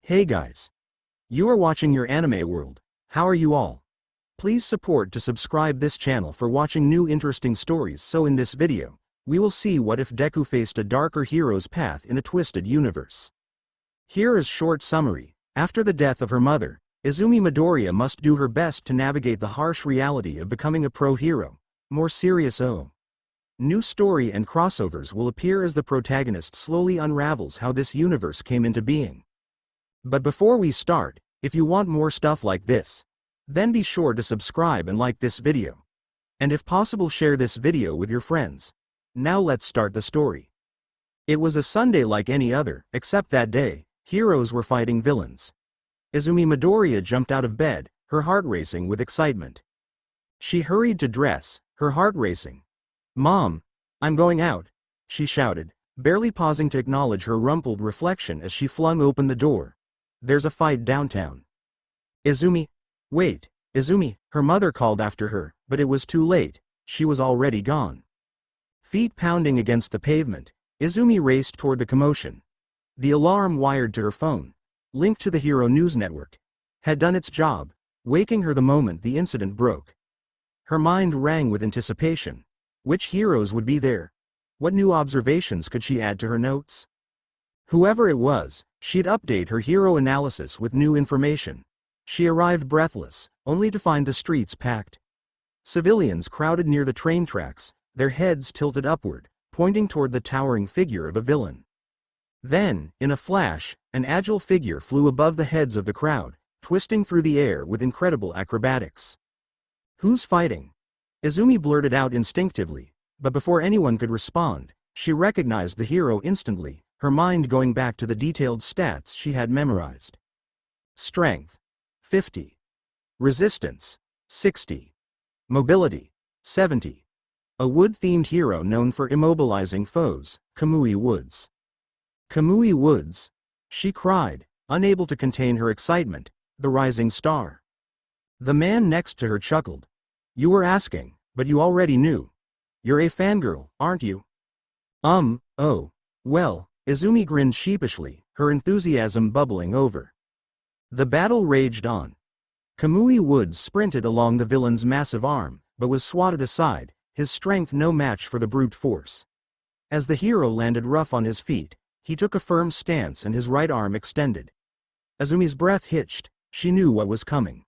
Hey guys. You are watching your anime world. How are you all? Please support to subscribe this channel for watching new interesting stories. So in this video, we will see what if Deku faced a darker hero's path in a twisted universe. Here is short summary. After the death of her mother, Izumi Midoriya must do her best to navigate the harsh reality of becoming a pro-hero. More serious New story and crossovers will appear as the protagonist slowly unravels how this universe came into being. But before we start, if you want more stuff like this, then be sure to subscribe and like this video. And if possible, share this video with your friends. Now let's start the story. It was a Sunday like any other, except that day, heroes were fighting villains. Izumi Midoriya jumped out of bed, her heart racing with excitement. She hurried to dress, her heart racing. "Mom, I'm going out," she shouted, barely pausing to acknowledge her rumpled reflection as she flung open the door. "There's a fight downtown." "Izumi, wait." "Izumi," her mother called after her, but it was too late, she was already gone. Feet pounding against the pavement, Izumi raced toward the commotion. The alarm wired to her phone, linked to the Hero News Network, had done its job, waking her the moment the incident broke. Her mind rang with anticipation. Which heroes would be there? What new observations could she add to her notes? Whoever it was, she'd update her hero analysis with new information. She arrived breathless, only to find the streets packed. Civilians crowded near the train tracks, their heads tilted upward, pointing toward the towering figure of a villain. Then, in a flash, an agile figure flew above the heads of the crowd, twisting through the air with incredible acrobatics. "Who's fighting?" Izumi blurted out instinctively, but before anyone could respond, she recognized the hero instantly, her mind going back to the detailed stats she had memorized. Strength, 50. Resistance, 60. Mobility, 70. A wood-themed hero known for immobilizing foes, Kamui Woods. "Kamui Woods," she cried, unable to contain her excitement, "the rising star." The man next to her chuckled. "You were asking, but you already knew. You're a fangirl, aren't you?" Oh, well," Izumi grinned sheepishly, her enthusiasm bubbling over. The battle raged on. Kamui Woods sprinted along the villain's massive arm, but was swatted aside, his strength no match for the brute force. As the hero landed rough on his feet, he took a firm stance and his right arm extended. Izumi's breath hitched, she knew what was coming.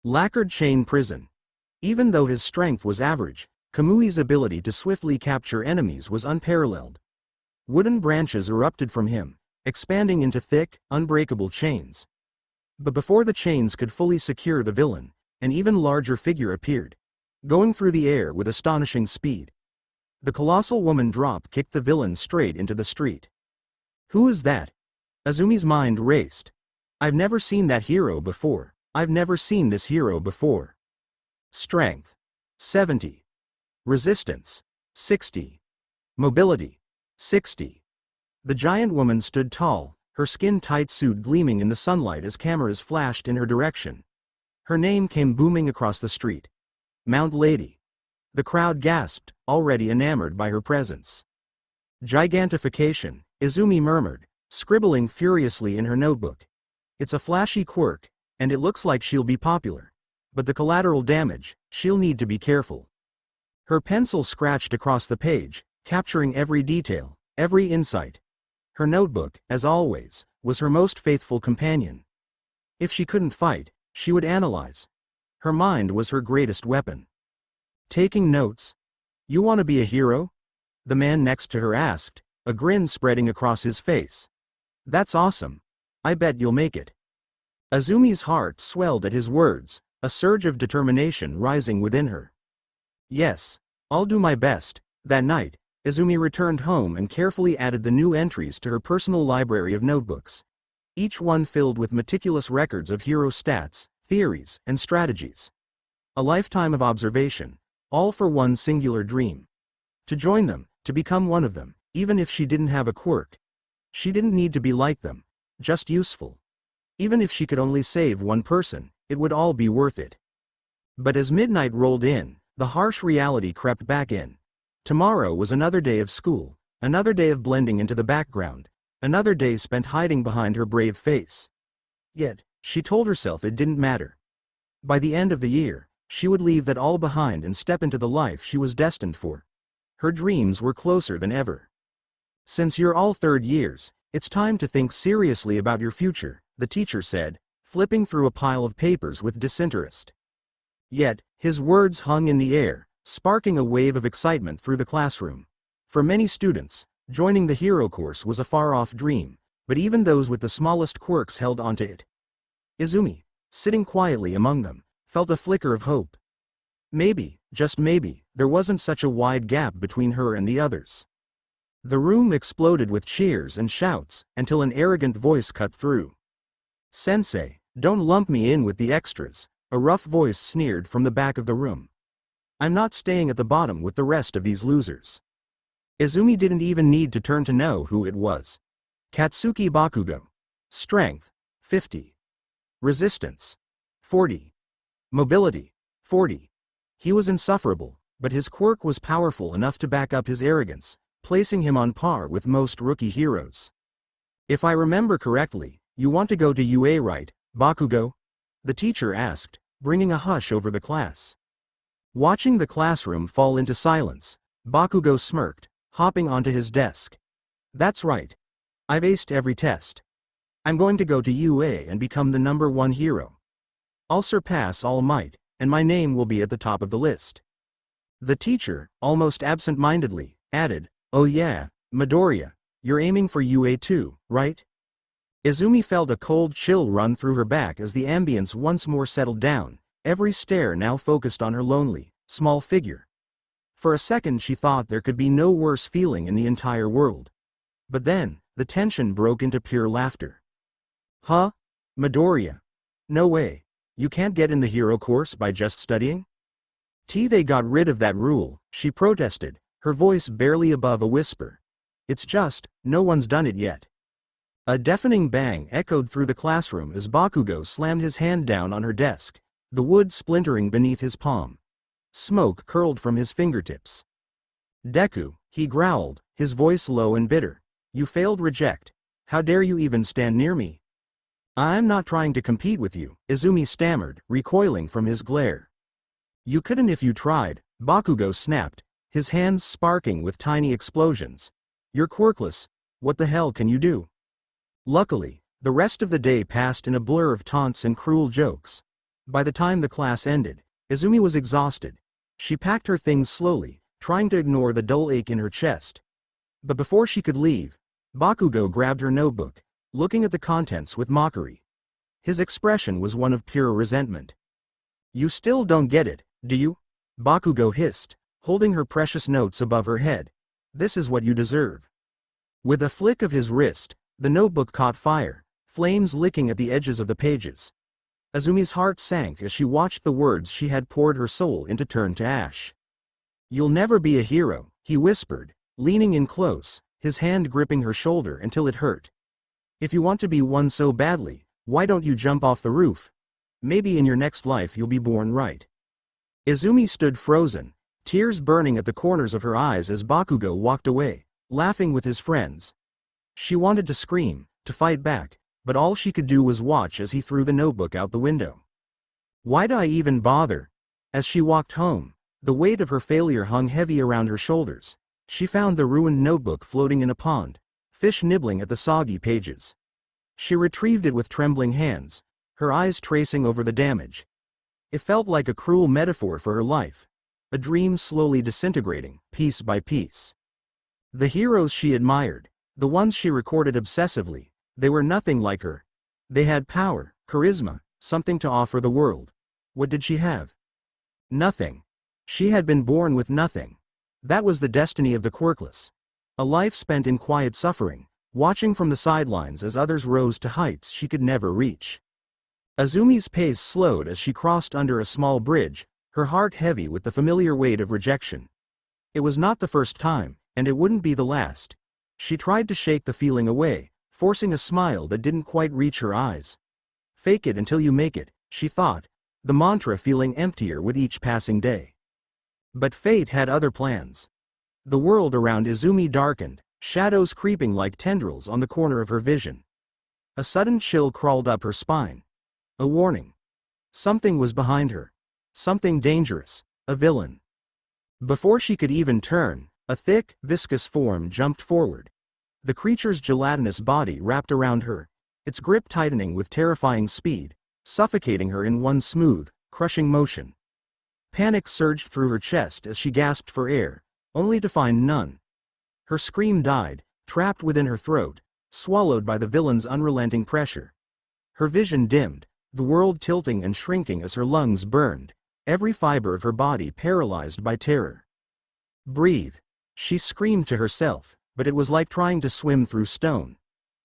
Lacquered chain prison. Even though his strength was average, Kamui's ability to swiftly capture enemies was unparalleled. Wooden branches erupted from him, expanding into thick, unbreakable chains. But before the chains could fully secure the villain, an even larger figure appeared, going through the air with astonishing speed. The colossal woman drop-kicked the villain straight into the street. "Who is that?" Izumi's mind raced. "I've never seen that hero before. I've never seen this hero before." Strength, 70. Resistance, 60. Mobility, 60. The giant woman stood tall, her skin-tight suit gleaming in the sunlight as cameras flashed in her direction. Her name came booming across the street. Mount Lady. The crowd gasped, already enamored by her presence. Gigantification, Izumi murmured, scribbling furiously in her notebook. "It's a flashy quirk, and it looks like she'll be popular. But the collateral damage, she'll need to be careful." Her pencil scratched across the page, capturing every detail, every insight. Her notebook, as always, was her most faithful companion. If she couldn't fight, she would analyze. Her mind was her greatest weapon. "Taking notes? You want to be a hero?" the man next to her asked, a grin spreading across his face. "That's awesome. I bet you'll make it." Izumi's heart swelled at his words, a surge of determination rising within her. "Yes, I'll do my best." That night, Izumi returned home and carefully added the new entries to her personal library of notebooks, each one filled with meticulous records of hero stats, theories, and strategies. A lifetime of observation, all for one singular dream. To join them, to become one of them, even if she didn't have a quirk. She didn't need to be like them, just useful. Even if she could only save one person, it would all be worth it. But as midnight rolled in, the harsh reality crept back in. Tomorrow was another day of school, another day of blending into the background, another day spent hiding behind her brave face. Yet, she told herself it didn't matter. By the end of the year, she would leave that all behind and step into the life she was destined for. Her dreams were closer than ever. Since you're all third years, it's time to think seriously about your future, the teacher said, flipping through a pile of papers with disinterest. Yet, his words hung in the air, sparking a wave of excitement through the classroom. For many students, joining the hero course was a far-off dream, but even those with the smallest quirks held onto it. Izumi, sitting quietly among them, felt a flicker of hope. Maybe, just maybe, there wasn't such a wide gap between her and the others. The room exploded with cheers and shouts, until an arrogant voice cut through. "Sensei, don't lump me in with the extras," a rough voice sneered from the back of the room. "I'm not staying at the bottom with the rest of these losers." Izumi didn't even need to turn to know who it was. Katsuki Bakugo. Strength, 50. Resistance, 40. Mobility, 40. He was insufferable, but his quirk was powerful enough to back up his arrogance, placing him on par with most rookie heroes. "If I remember correctly, you want to go to UA, right, Bakugo?" the teacher asked, bringing a hush over the class. Watching the classroom fall into silence, Bakugo smirked, hopping onto his desk. "That's right. I've aced every test. I'm going to go to UA and become the #1 hero. I'll surpass All Might, and my name will be at the top of the list." The teacher, almost absent-mindedly, added, "Oh yeah, Midoriya, you're aiming for UA too, right?" Izumi felt a cold chill run through her back as the ambience once more settled down, every stare now focused on her lonely, small figure. For a second she thought there could be no worse feeling in the entire world. But then, the tension broke into pure laughter. "Huh? Midoriya? No way. You can't get in the hero course by just studying?" They got rid of that rule," she protested, her voice barely above a whisper. "It's just, no one's done it yet." A deafening bang echoed through the classroom as Bakugo slammed his hand down on her desk, the wood splintering beneath his palm. Smoke curled from his fingertips. "Deku," he growled, his voice low and bitter. "You failed reject. How dare you even stand near me?" "I'm not trying to compete with you," Izumi stammered, recoiling from his glare. "You couldn't if you tried," Bakugo snapped, his hands sparking with tiny explosions. "You're quirkless. What the hell can you do?" Luckily, the rest of the day passed in a blur of taunts and cruel jokes. By the time the class ended, Izumi was exhausted. She packed her things slowly, trying to ignore the dull ache in her chest. But before she could leave, Bakugo grabbed her notebook, looking at the contents with mockery. His expression was one of pure resentment. "You still don't get it, do you?" Bakugo hissed, holding her precious notes above her head. "This is what you deserve." With a flick of his wrist, the notebook caught fire, flames licking at the edges of the pages. Azumi's heart sank as she watched the words she had poured her soul into turn to ash. "You'll never be a hero," he whispered, leaning in close, his hand gripping her shoulder until it hurt. "If you want to be one so badly, why don't you jump off the roof? Maybe in your next life you'll be born right." Izumi stood frozen, tears burning at the corners of her eyes as Bakugo walked away, laughing with his friends. She wanted to scream, to fight back, but all she could do was watch as he threw the notebook out the window. "Why'd I even bother?" As she walked home, the weight of her failure hung heavy around her shoulders. She found the ruined notebook floating in a pond, fish nibbling at the soggy pages. She retrieved it with trembling hands, her eyes tracing over the damage. It felt like a cruel metaphor for her life, a dream slowly disintegrating, piece by piece. The heroes she admired, the ones she recorded obsessively, they were nothing like her. They had power, charisma, something to offer the world. What did she have? Nothing. She had been born with nothing. That was the destiny of the quirkless. A life spent in quiet suffering, watching from the sidelines as others rose to heights she could never reach. Azumi's pace slowed as she crossed under a small bridge, her heart heavy with the familiar weight of rejection. It was not the first time, and it wouldn't be the last. She tried to shake the feeling away, forcing a smile that didn't quite reach her eyes. "Fake it until you make it," she thought, the mantra feeling emptier with each passing day. But fate had other plans. The world around Izumi darkened, shadows creeping like tendrils on the corner of her vision. A sudden chill crawled up her spine. A warning. Something was behind her. Something dangerous. A villain. Before she could even turn, a thick, viscous form jumped forward. The creature's gelatinous body wrapped around her, its grip tightening with terrifying speed, suffocating her in one smooth, crushing motion. Panic surged through her chest as she gasped for air, only to find none. Her scream died, trapped within her throat, swallowed by the villain's unrelenting pressure. Her vision dimmed, the world tilting and shrinking as her lungs burned, every fiber of her body paralyzed by terror. Breathe, she screamed to herself, but it was like trying to swim through stone.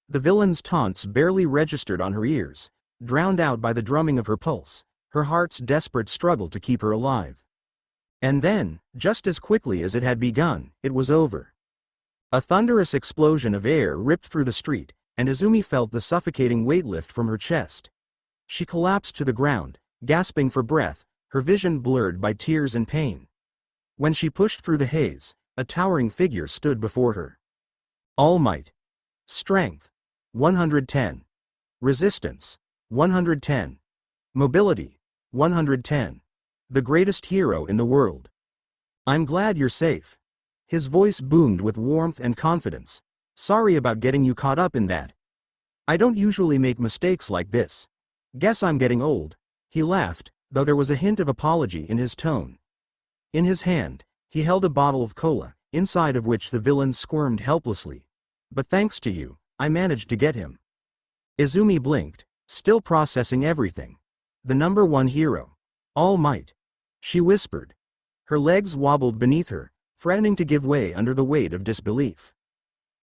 The villain's taunts barely registered on her ears, drowned out by the drumming of her pulse, her heart's desperate struggle to keep her alive. And then, just as quickly as it had begun, it was over. A thunderous explosion of air ripped through the street, and Izumi felt the suffocating weight lift from her chest. She collapsed to the ground, gasping for breath, her vision blurred by tears and pain. When she pushed through the haze, a towering figure stood before her. All might. Strength. 110. Resistance. 110. Mobility. 110. The greatest hero in the world. I'm glad you're safe. His voice boomed with warmth and confidence. Sorry about getting you caught up in that. I don't usually make mistakes like this. Guess I'm getting old. He laughed, though there was a hint of apology in his tone. In his hand, he held a bottle of cola, inside of which the villain squirmed helplessly. But thanks to you, I managed to get him. Izumi blinked, still processing everything. The number one hero. All Might. She whispered. Her legs wobbled beneath her, threatening to give way under the weight of disbelief.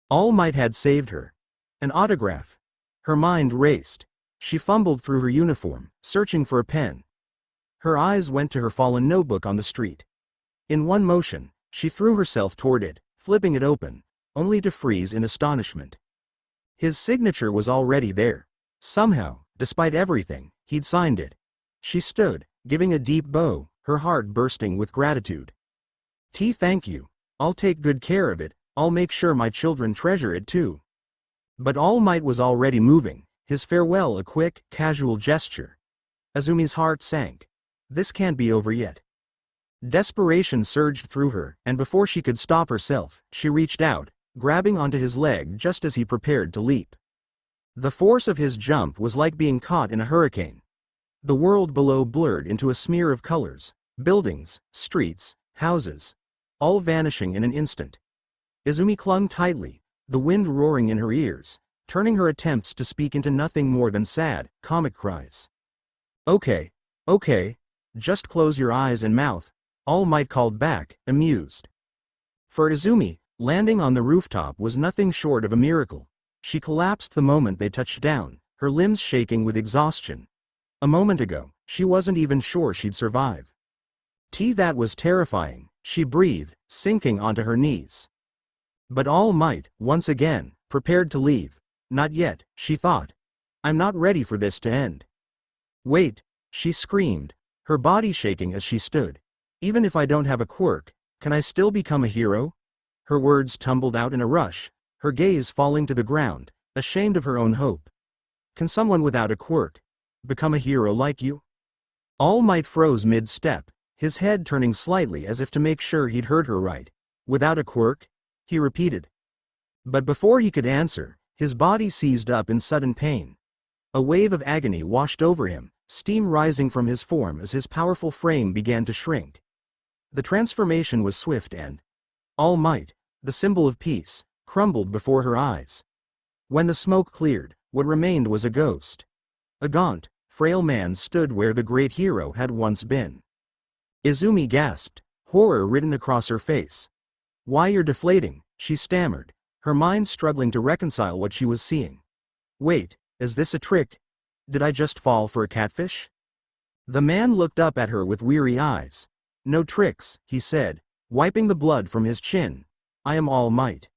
All Might had saved her. An autograph. Her mind raced. She fumbled through her uniform, searching for a pen. Her eyes went to her fallen notebook on the street. In one motion, she threw herself toward it, flipping it open, only to freeze in astonishment. His signature was already there. Somehow, despite everything, he'd signed it. She stood, giving a deep bow, her heart bursting with gratitude. Thank you. I'll take good care of it, I'll make sure my children treasure it too. But All Might was already moving, his farewell a quick, casual gesture. Izumi's heart sank. This can't be over yet. Desperation surged through her, and before she could stop herself, she reached out, grabbing onto his leg just as he prepared to leap. The force of his jump was like being caught in a hurricane. The world below blurred into a smear of colors, buildings, streets, houses, all vanishing in an instant. Izumi clung tightly, the wind roaring in her ears, turning her attempts to speak into nothing more than sad, comic cries. Okay, just close your eyes and mouth, All Might called back, amused. For Izumi, landing on the rooftop was nothing short of a miracle. She collapsed the moment they touched down, her limbs shaking with exhaustion. A moment ago, she wasn't even sure she'd survive. That was terrifying, she breathed, sinking onto her knees. But All Might, once again, prepared to leave. Not yet, she thought. I'm not ready for this to end. Wait, she screamed, her body shaking as she stood. Even if I don't have a quirk, can I still become a hero? Her words tumbled out in a rush, her gaze falling to the ground, ashamed of her own hope. Can someone without a quirk become a hero like you? All Might froze mid-step, his head turning slightly as if to make sure he'd heard her right. Without a quirk? He repeated. But before he could answer, his body seized up in sudden pain. A wave of agony washed over him, steam rising from his form as his powerful frame began to shrink. The transformation was swift and All Might, the symbol of peace, crumbled before her eyes. When the smoke cleared, what remained was a ghost. A gaunt, frail man stood where the great hero had once been. Izumi gasped, horror written across her face. Why, you're deflating, she stammered, her mind struggling to reconcile what she was seeing. Wait, is this a trick? Did I just fall for a catfish? The man looked up at her with weary eyes. No tricks, he said, wiping the blood from his chin. I am All Might.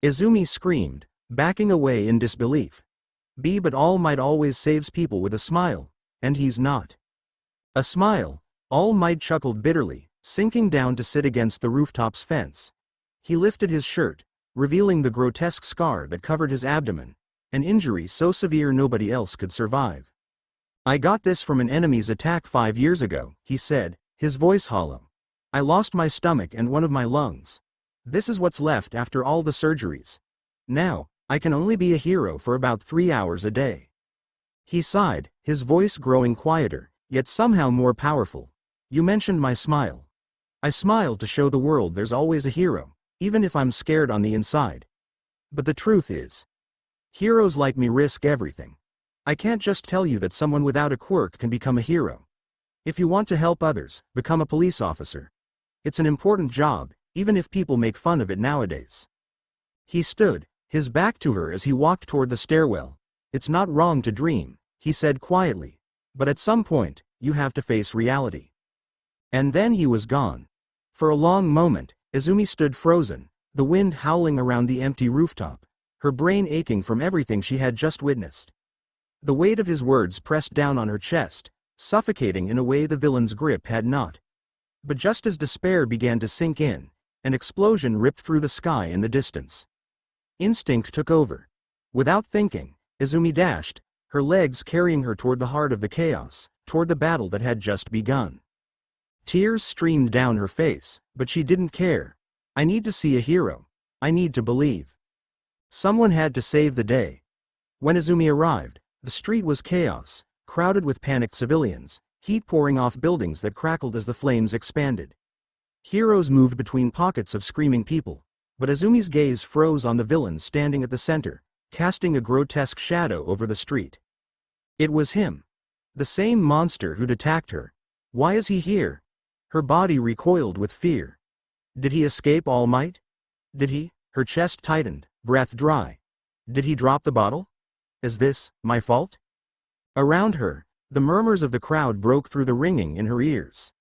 Izumi screamed, backing away in disbelief. But All Might always saves people with a smile, and he's not. A smile? All Might chuckled bitterly, sinking down to sit against the rooftop's fence. He lifted his shirt, revealing the grotesque scar that covered his abdomen. an injury so severe nobody else could survive. "I got this from an enemy's attack 5 years ago," he said, his voice hollow. "I lost my stomach and one of my lungs. This is what's left after all the surgeries. Now, I can only be a hero for about 3 hours a day." He sighed, his voice growing quieter, yet somehow more powerful. "You mentioned my smile. I smile to show the world there's always a hero, even if I'm scared on the inside. But the truth is, heroes like me risk everything. I can't just tell you that someone without a quirk can become a hero. If you want to help others, become a police officer. It's an important job, even if people make fun of it nowadays." He stood, his back to her as he walked toward the stairwell. "It's not wrong to dream," he said quietly. "But at some point, you have to face reality." And then he was gone. For a long moment, Izumi stood frozen, the wind howling around the empty rooftop, her brain aching from everything she had just witnessed. The weight of his words pressed down on her chest, suffocating in a way the villain's grip had not. But just as despair began to sink in, an explosion ripped through the sky in the distance. Instinct took over. Without thinking, Izumi dashed, her legs carrying her toward the heart of the chaos, toward the battle that had just begun. Tears streamed down her face, but she didn't care. "I need to see a hero. I need to believe." Someone had to save the day. When Izumi arrived, the street was chaos, crowded with panicked civilians, heat pouring off buildings that crackled as the flames expanded. Heroes moved between pockets of screaming people, but Izumi's gaze froze on the villain standing at the center, casting a grotesque shadow over the street. It was him. The same monster who'd attacked her. Why is he here? Her body recoiled with fear. Did he escape All Might? Did he? Her chest tightened, breath dry. Did he drop the bottle? Is this my fault? Around her, the murmurs of the crowd broke through the ringing in her ears.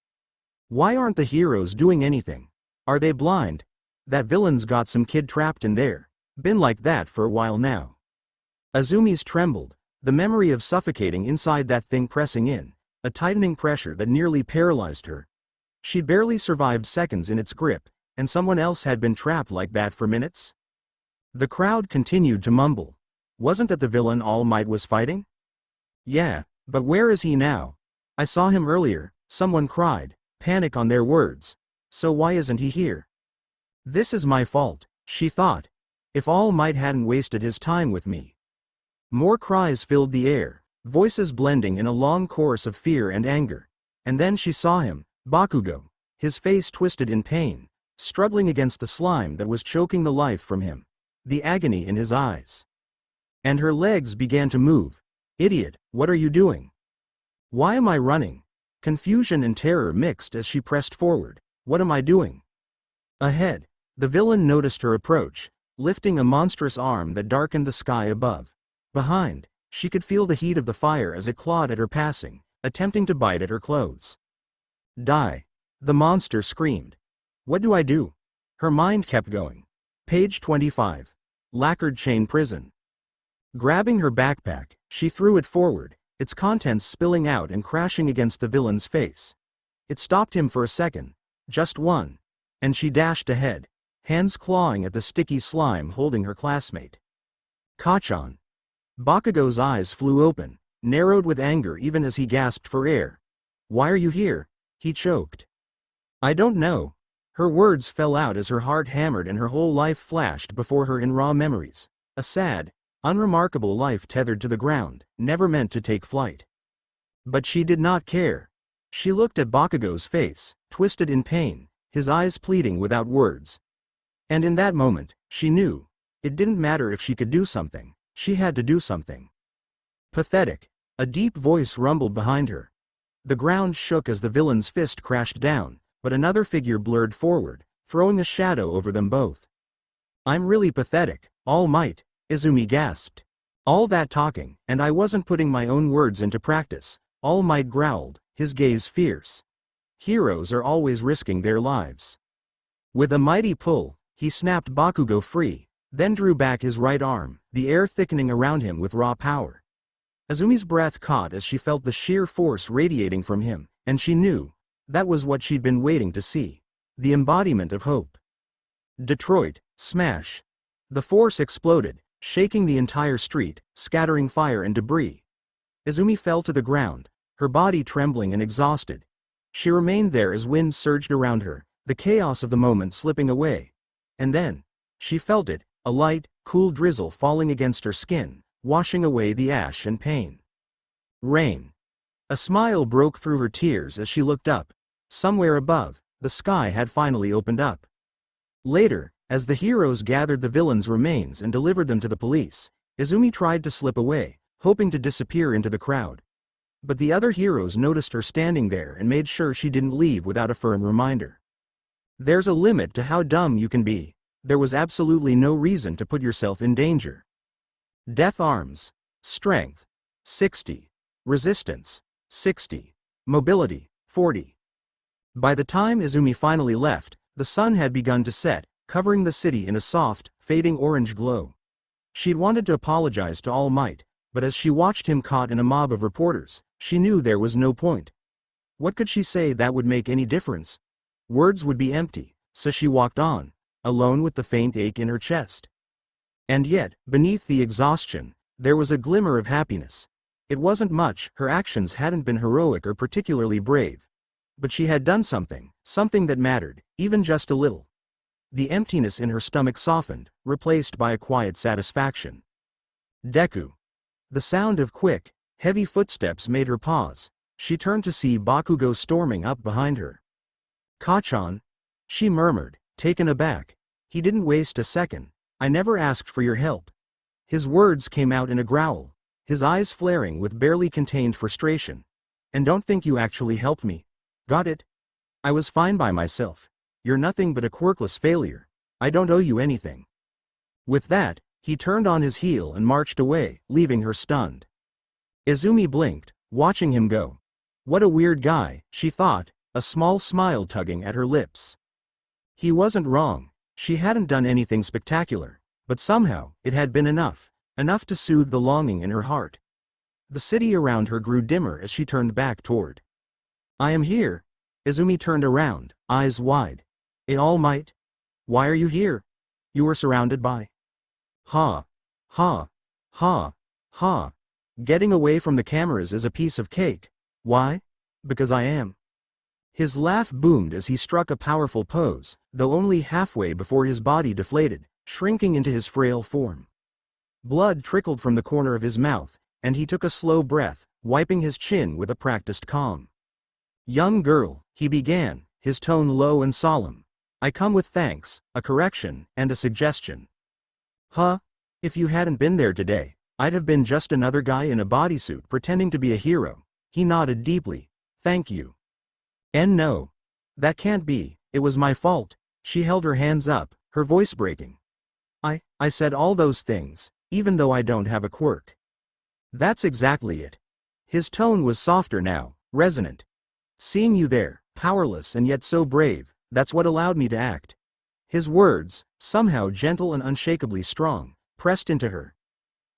Why aren't the heroes doing anything? Are they blind? That villain's got some kid trapped in there. Been like that for a while now. Izumi's trembled, the memory of suffocating inside that thing pressing in, a tightening pressure that nearly paralyzed her. She'd barely survived seconds in its grip, and someone else had been trapped like that for minutes? The crowd continued to mumble. Wasn't that the villain All Might was fighting? Yeah, but where is he now? I saw him earlier, someone cried, panic on their words. So why isn't he here? This is my fault, she thought. If All Might hadn't wasted his time with me. More cries filled the air, voices blending in a long chorus of fear and anger. And then she saw him, Bakugo, his face twisted in pain, struggling against the slime that was choking the life from him, the agony in his eyes. And her legs began to move. Idiot, what are you doing? Why am I running? Confusion and terror mixed as she pressed forward. What am I doing? Ahead, the villain noticed her approach, lifting a monstrous arm that darkened the sky above. Behind, she could feel the heat of the fire as it clawed at her passing, attempting to bite at her clothes. Die! The monster screamed. What do I do? Her mind kept going. Page 25. Lacquered chain prison. Grabbing her backpack, she threw it forward, its contents spilling out and crashing against the villain's face. It stopped him for a second, just one, and she dashed ahead, hands clawing at the sticky slime holding her classmate. Kachan. Bakugo's eyes flew open, narrowed with anger even as he gasped for air. Why are you here? He choked. I don't know. Her words fell out as her heart hammered and her whole life flashed before her in raw memories. A sad, unremarkable life tethered to the ground, never meant to take flight. But she did not care. She looked at Bakugo's face, twisted in pain, his eyes pleading without words. And in that moment, she knew. It didn't matter if she could do something, she had to do something. Pathetic. A deep voice rumbled behind her. The ground shook as the villain's fist crashed down, but another figure blurred forward, throwing a shadow over them both. I'm really pathetic, All Might, Izumi gasped. All that talking, and I wasn't putting my own words into practice, All Might growled, his gaze fierce. Heroes are always risking their lives. With a mighty pull, he snapped Bakugo free, then drew back his right arm, the air thickening around him with raw power. Izumi's breath caught as she felt the sheer force radiating from him, and she knew, that was what she'd been waiting to see. The embodiment of hope. Detroit, smash. The force exploded, shaking the entire street, scattering fire and debris. Izumi fell to the ground, her body trembling and exhausted. She remained there as wind surged around her, the chaos of the moment slipping away. And then, she felt it, a light, cool drizzle falling against her skin, washing away the ash and pain. Rain. A smile broke through her tears as she looked up. Somewhere above, the sky had finally opened up. Later, as the heroes gathered the villains' remains and delivered them to the police, Izumi tried to slip away, hoping to disappear into the crowd. But the other heroes noticed her standing there and made sure she didn't leave without a firm reminder. There's a limit to how dumb you can be. There was absolutely no reason to put yourself in danger. Death arms. Strength. 60. Resistance. 60. Mobility. 40. By the time Izumi finally left, the sun had begun to set, covering the city in a soft, fading orange glow. She'd wanted to apologize to All Might, but as she watched him caught in a mob of reporters, she knew there was no point. What could she say that would make any difference? Words would be empty, so she walked on, alone with the faint ache in her chest. And yet, beneath the exhaustion, there was a glimmer of happiness. It wasn't much, her actions hadn't been heroic or particularly brave. But she had done something that mattered, even just a little. The emptiness in her stomach softened, replaced by a quiet satisfaction. Deku. The sound of quick, heavy footsteps made her pause. She turned to see Bakugo storming up behind her. "Kachan," she murmured, taken aback. He didn't waste a second. "I never asked for your help." His words came out in a growl, his eyes flaring with barely contained frustration. "And don't think you actually helped me. Got it? I was fine by myself. You're nothing but a quirkless failure. I don't owe you anything." With that, he turned on his heel and marched away, leaving her stunned. Izumi blinked, watching him go. What a weird guy, she thought, a small smile tugging at her lips. He wasn't wrong. She hadn't done anything spectacular, but somehow, it had been enough to soothe the longing in her heart. The city around her grew dimmer as she turned back toward. "I am here." Izumi turned around, eyes wide. "All Might? Why are you here? You were surrounded by..." Ha. Ha. Ha. Ha. "Getting away from the cameras is a piece of cake. Why? Because I am." His laugh boomed as he struck a powerful pose, though only halfway before his body deflated, shrinking into his frail form. Blood trickled from the corner of his mouth, and he took a slow breath, wiping his chin with a practiced calm. "Young girl," he began, his tone low and solemn. "I come with thanks, a correction, and a suggestion." "Huh? If you hadn't been there today, I'd have been just another guy in a bodysuit pretending to be a hero." He nodded deeply. "Thank you." "And no. That can't be, it was my fault." She held her hands up, her voice breaking. I said all those things, even though I don't have a quirk." "That's exactly it." His tone was softer now, resonant. "Seeing you there, powerless and yet so brave, that's what allowed me to act." His words, somehow gentle and unshakably strong, pressed into her.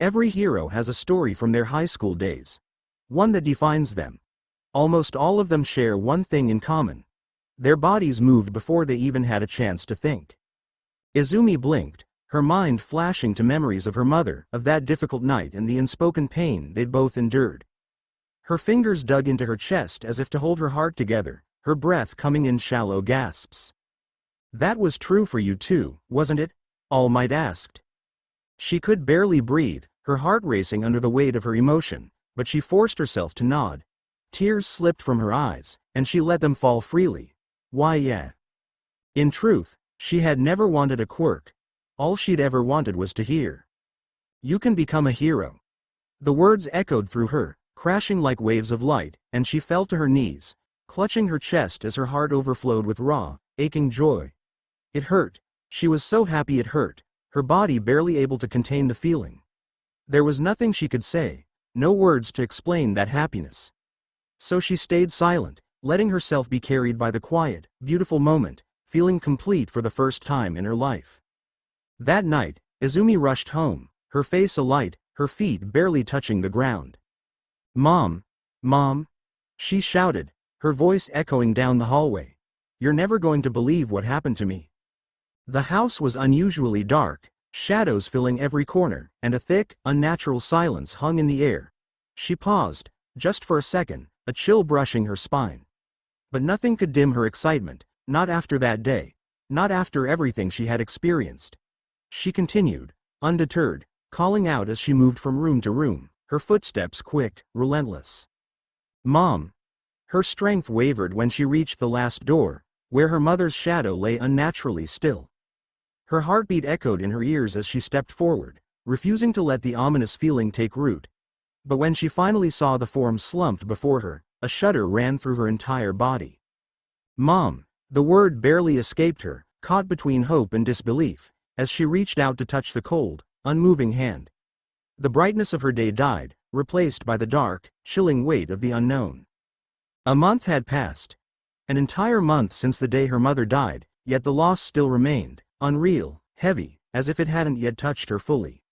Every hero has a story from their high school days. One that defines them. Almost all of them share one thing in common. Their bodies moved before they even had a chance to think. Izumi blinked, her mind flashing to memories of her mother, of that difficult night and the unspoken pain they'd both endured. Her fingers dug into her chest as if to hold her heart together, her breath coming in shallow gasps. "That was true for you too, wasn't it?" All Might asked. She could barely breathe, her heart racing under the weight of her emotion, but she forced herself to nod. Tears slipped from her eyes, and she let them fall freely. "Why, yeah." In truth, she had never wanted a quirk. All she'd ever wanted was to hear. "You can become a hero." The words echoed through her, crashing like waves of light, and she fell to her knees, clutching her chest as her heart overflowed with raw, aching joy. It hurt. She was so happy it hurt, her body barely able to contain the feeling. There was nothing she could say, no words to explain that happiness. So she stayed silent, letting herself be carried by the quiet, beautiful moment, feeling complete for the first time in her life. That night, Izumi rushed home, her face alight, her feet barely touching the ground. "Mom! Mom!" she shouted, her voice echoing down the hallway. "You're never going to believe what happened to me." The house was unusually dark, shadows filling every corner, and a thick, unnatural silence hung in the air. She paused, just for a second, a chill brushing her spine. But nothing could dim her excitement, not after that day, not after everything she had experienced. She continued, undeterred, calling out as she moved from room to room, her footsteps quick, relentless. "Mom!" Her strength wavered when she reached the last door, where her mother's shadow lay unnaturally still. Her heartbeat echoed in her ears as she stepped forward, refusing to let the ominous feeling take root. But when she finally saw the form slumped before her, a shudder ran through her entire body. "Mom!" The word barely escaped her, caught between hope and disbelief, as she reached out to touch the cold, unmoving hand. The brightness of her day died, replaced by the dark, chilling weight of the unknown. A month had passed. An entire month since the day her mother died, yet the loss still remained, unreal, heavy, as if it hadn't yet touched her fully.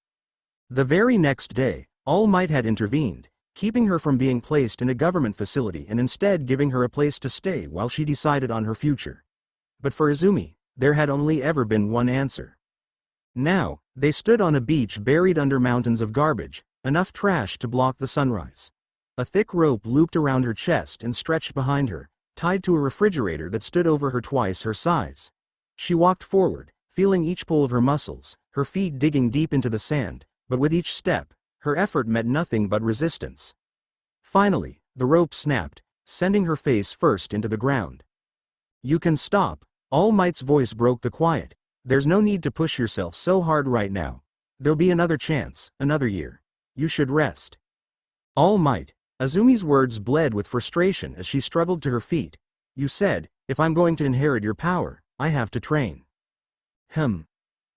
The very next day, All Might had intervened, keeping her from being placed in a government facility and instead giving her a place to stay while she decided on her future. But for Izumi, there had only ever been one answer. Now, they stood on a beach buried under mountains of garbage, enough trash to block the sunrise. A thick rope looped around her chest and stretched behind her, tied to a refrigerator that stood over her twice her size. She walked forward, feeling each pull of her muscles, her feet digging deep into the sand, but with each step, her effort met nothing but resistance. Finally, the rope snapped, sending her face first into the ground. "You can stop," All Might's voice broke the quiet. "There's no need to push yourself so hard right now. There'll be another chance, another year. You should rest." "All Might." Izumi's words bled with frustration as she struggled to her feet. "You said, if I'm going to inherit your power, I have to train."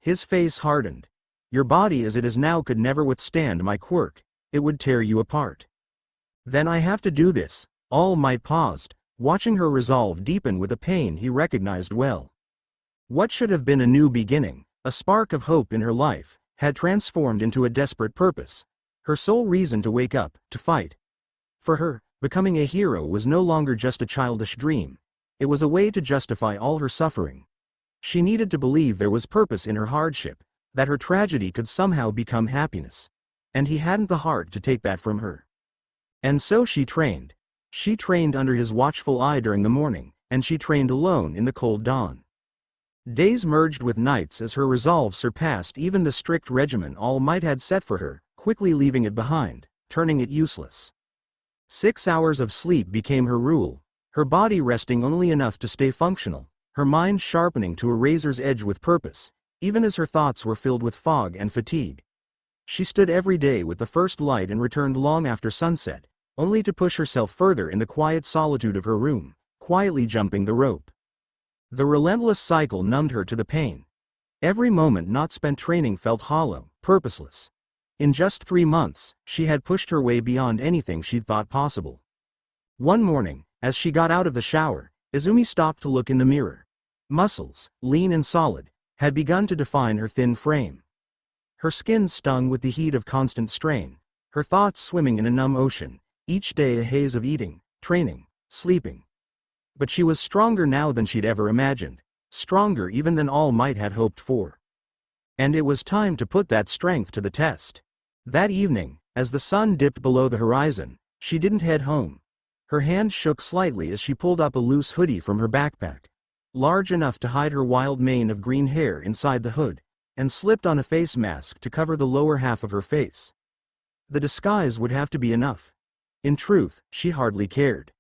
His face hardened. "Your body as it is now could never withstand my quirk. It would tear you apart." "Then I have to do this." All Might paused, watching her resolve deepen with a pain he recognized well. What should have been a new beginning, a spark of hope in her life, had transformed into a desperate purpose. Her sole reason to wake up, to fight. For her, becoming a hero was no longer just a childish dream. It was a way to justify all her suffering. She needed to believe there was purpose in her hardship, that her tragedy could somehow become happiness. And he hadn't the heart to take that from her. And so she trained. She trained under his watchful eye during the morning, and she trained alone in the cold dawn. Days merged with nights as her resolve surpassed even the strict regimen All Might had set for her, quickly leaving it behind, turning it useless. 6 hours of sleep became her rule, her body resting only enough to stay functional, her mind sharpening to a razor's edge with purpose, even as her thoughts were filled with fog and fatigue. She stood every day with the first light and returned long after sunset, only to push herself further in the quiet solitude of her room, quietly jumping the rope. The relentless cycle numbed her to the pain. Every moment not spent training felt hollow, purposeless. In just 3 months, she had pushed her way beyond anything she'd thought possible. One morning, as she got out of the shower, Izumi stopped to look in the mirror. Muscles, lean and solid, had begun to define her thin frame. Her skin stung with the heat of constant strain, her thoughts swimming in a numb ocean, each day a haze of eating, training, sleeping. But she was stronger now than she'd ever imagined, stronger even than All Might had hoped for. And it was time to put that strength to the test. That evening, as the sun dipped below the horizon, she didn't head home. Her hand shook slightly as she pulled up a loose hoodie from her backpack, large enough to hide her wild mane of green hair inside the hood, and slipped on a face mask to cover the lower half of her face. The disguise would have to be enough. In truth, she hardly cared.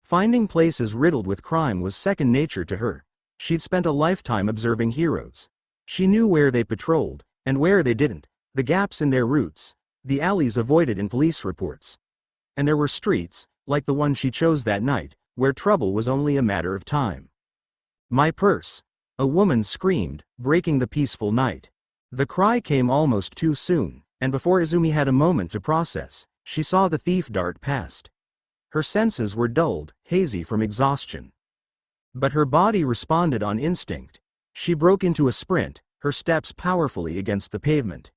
Finding places riddled with crime was second nature to her. She'd spent a lifetime observing heroes. She knew where they patrolled, and where they didn't, the gaps in their routes, the alleys avoided in police reports. And there were streets, like the one she chose that night, where trouble was only a matter of time. "My purse!" A woman screamed, breaking the peaceful night. The cry came almost too soon, and before Izumi had a moment to process, she saw the thief dart past. Her senses were dulled, hazy from exhaustion. But her body responded on instinct. She broke into a sprint, her steps powerfully against the pavement.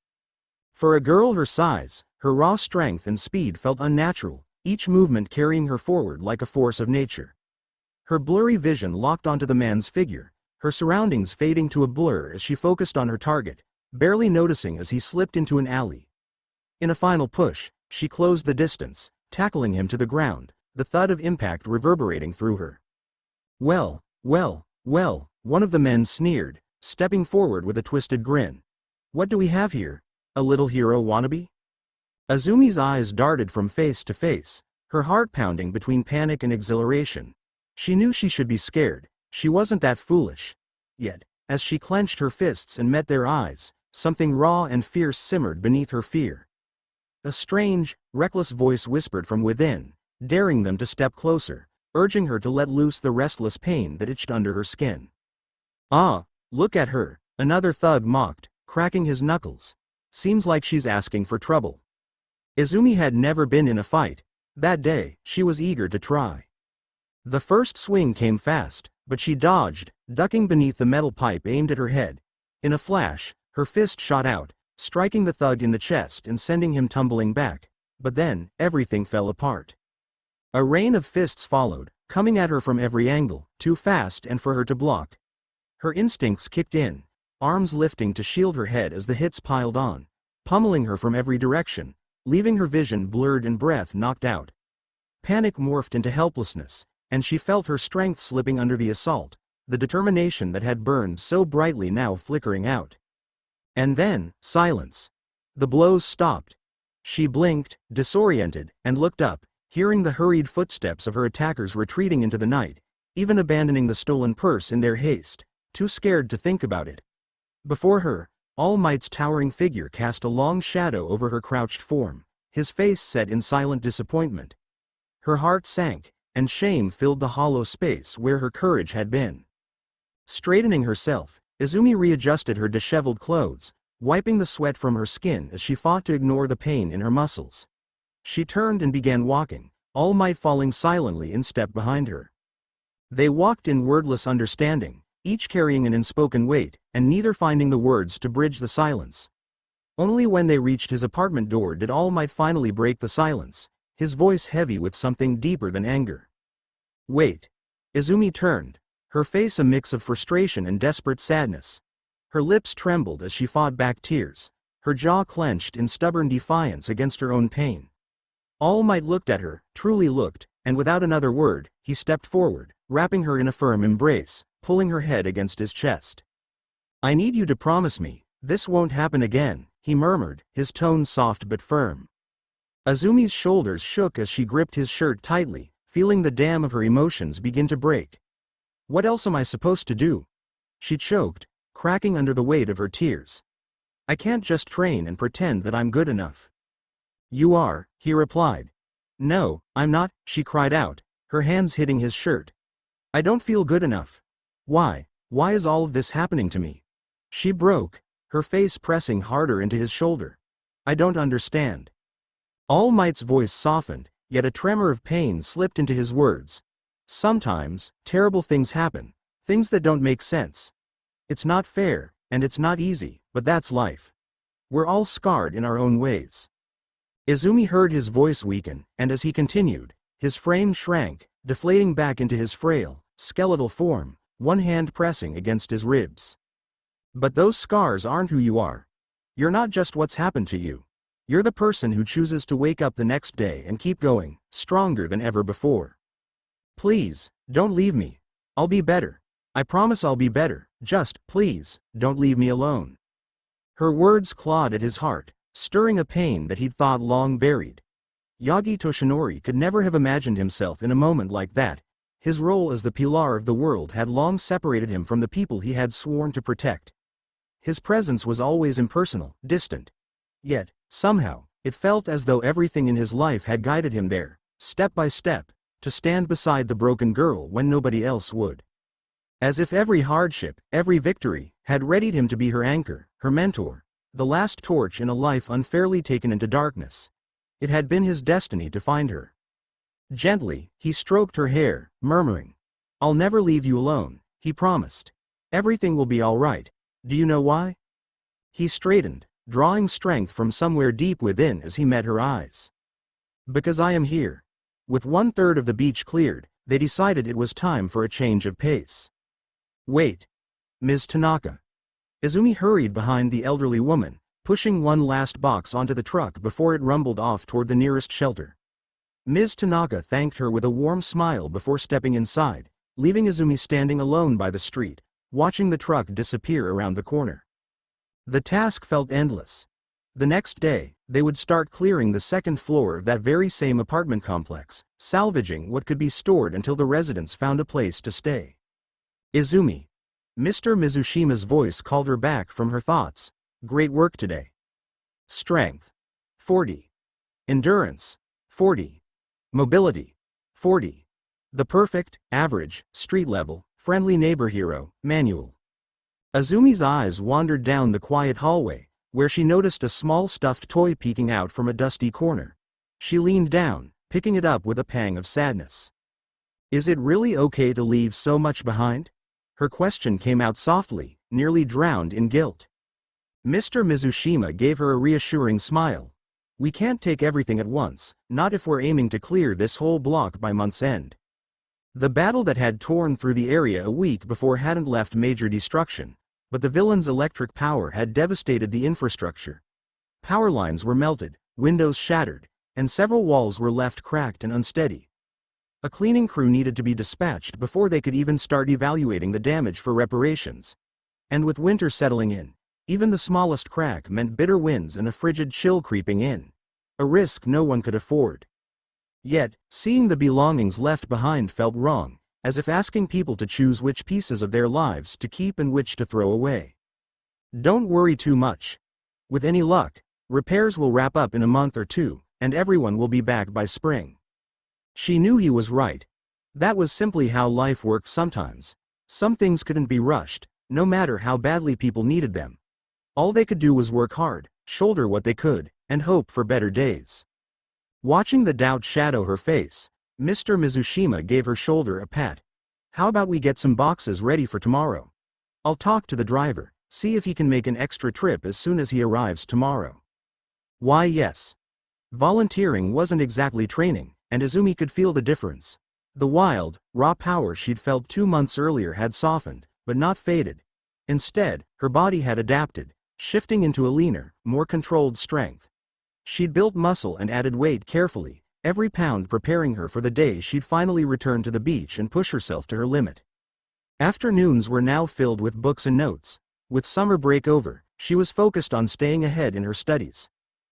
For a girl her size, her raw strength and speed felt unnatural, each movement carrying her forward like a force of nature. Her blurry vision locked onto the man's figure, her surroundings fading to a blur as she focused on her target, barely noticing as he slipped into an alley. In a final push, she closed the distance, tackling him to the ground, the thud of impact reverberating through her. Well, one of the men sneered, stepping forward with a twisted grin. What do we have here? A little hero wannabe? Izumi's eyes darted from face to face, her heart pounding between panic and exhilaration. She knew she should be scared, she wasn't that foolish. Yet, as she clenched her fists and met their eyes, something raw and fierce simmered beneath her fear. A strange, reckless voice whispered from within, daring them to step closer, urging her to let loose the restless pain that itched under her skin. Ah, look at her, another thug mocked, cracking his knuckles. Seems like she's asking for trouble. Izumi had never been in a fight. That day, she was eager to try. The first swing came fast, but she dodged, ducking beneath the metal pipe aimed at her head. In a flash, her fist shot out, striking the thug in the chest and sending him tumbling back. But then, everything fell apart. A rain of fists followed, coming at her from every angle, too fast and for her to block. Her instincts kicked in, arms lifting to shield her head as the hits piled on, pummeling her from every direction, leaving her vision blurred and breath knocked out. Panic morphed into helplessness, and she felt her strength slipping under the assault, the determination that had burned so brightly now flickering out. And then, silence. The blows stopped. She blinked, disoriented, and looked up, hearing the hurried footsteps of her attackers retreating into the night, even abandoning the stolen purse in their haste, too scared to think about it. Before her, All Might's towering figure cast a long shadow over her crouched form, his face set in silent disappointment. Her heart sank, and shame filled the hollow space where her courage had been. Straightening herself, Izumi readjusted her disheveled clothes, wiping the sweat from her skin as she fought to ignore the pain in her muscles. She turned and began walking, All Might falling silently in step behind her. They walked in wordless understanding, each carrying an unspoken weight, and neither finding the words to bridge the silence. Only when they reached his apartment door did All Might finally break the silence, his voice heavy with something deeper than anger. Wait. Izumi turned, her face a mix of frustration and desperate sadness. Her lips trembled as she fought back tears, her jaw clenched in stubborn defiance against her own pain. All Might looked at her, truly looked, and without another word, he stepped forward, wrapping her in a firm embrace, pulling her head against his chest. I need you to promise me, this won't happen again, he murmured, his tone soft but firm. Izumi's shoulders shook as she gripped his shirt tightly, feeling the dam of her emotions begin to break. What else am I supposed to do? She choked, cracking under the weight of her tears. I can't just train and pretend that I'm good enough. You are, he replied. No, I'm not, she cried out, her hands hitting his shirt. I don't feel good enough. Why is all of this happening to me? She broke, her face pressing harder into his shoulder. I don't understand. All Might's voice softened, yet a tremor of pain slipped into his words. Sometimes, terrible things happen, things that don't make sense. It's not fair, and it's not easy, but that's life. We're all scarred in our own ways. Izumi heard his voice weaken, and as he continued, his frame shrank, deflating back into his frail, skeletal form, one hand pressing against his ribs. But those scars aren't who you are. You're not just what's happened to you. You're the person who chooses to wake up the next day and keep going, stronger than ever before. Please, don't leave me. I'll be better. I promise I'll be better, just, please, don't leave me alone. Her words clawed at his heart, stirring a pain that he'd thought long buried. Yagi Toshinori could never have imagined himself in a moment like that. His role as the pillar of the world had long separated him from the people he had sworn to protect. His presence was always impersonal, distant. Yet, somehow, it felt as though everything in his life had guided him there, step by step, to stand beside the broken girl when nobody else would. As if every hardship, every victory, had readied him to be her anchor, her mentor, the last torch in a life unfairly taken into darkness. It had been his destiny to find her. Gently, he stroked her hair, murmuring, I'll never leave you alone, he promised. Everything will be all right. Do you know why? He straightened, drawing strength from somewhere deep within as he met her eyes. Because I am here. With 1/3 of the beach cleared, they decided it was time for a change of pace. Wait. Ms. Tanaka. Izumi hurried behind the elderly woman, pushing one last box onto the truck before it rumbled off toward the nearest shelter. Ms. Tanaka thanked her with a warm smile before stepping inside, leaving Izumi standing alone by the street, watching the truck disappear around the corner. The task felt endless. The next day, they would start clearing the second floor of that very same apartment complex, salvaging what could be stored until the residents found a place to stay. Izumi. Mr. Mizushima's voice called her back from her thoughts. Great work today. Strength. 40. Endurance. 40. Mobility. 40. The perfect, average, street-level, friendly neighbor hero, manual. Izumi's eyes wandered down the quiet hallway, where she noticed a small stuffed toy peeking out from a dusty corner. She leaned down, picking it up with a pang of sadness. Is it really okay to leave so much behind? Her question came out softly, nearly drowned in guilt. Mr. Mizushima gave her a reassuring smile. We can't take everything at once, not if we're aiming to clear this whole block by month's end. The battle that had torn through the area a week before hadn't left major destruction, but the villain's electric power had devastated the infrastructure. Power lines were melted, windows shattered, and several walls were left cracked and unsteady. A cleaning crew needed to be dispatched before they could even start evaluating the damage for reparations. And with winter settling in, even the smallest crack meant bitter winds and a frigid chill creeping in. A risk no one could afford. Yet, seeing the belongings left behind felt wrong, as if asking people to choose which pieces of their lives to keep and which to throw away. Don't worry too much. With any luck, repairs will wrap up in a month or two, and everyone will be back by spring. She knew he was right. That was simply how life worked sometimes. Some things couldn't be rushed, no matter how badly people needed them. All they could do was work hard, shoulder what they could, and hope for better days. Watching the doubt shadow her face, Mr. Mizushima gave her shoulder a pat. How about we get some boxes ready for tomorrow? I'll talk to the driver, see if he can make an extra trip as soon as he arrives tomorrow. Why yes. Volunteering wasn't exactly training, and Izumi could feel the difference. The wild, raw power she'd felt 2 months earlier had softened, but not faded. Instead, her body had adapted, shifting into a leaner, more controlled strength. She'd built muscle and added weight carefully, every pound preparing her for the day she'd finally return to the beach and push herself to her limit. Afternoons were now filled with books and notes. With summer break over, she was focused on staying ahead in her studies.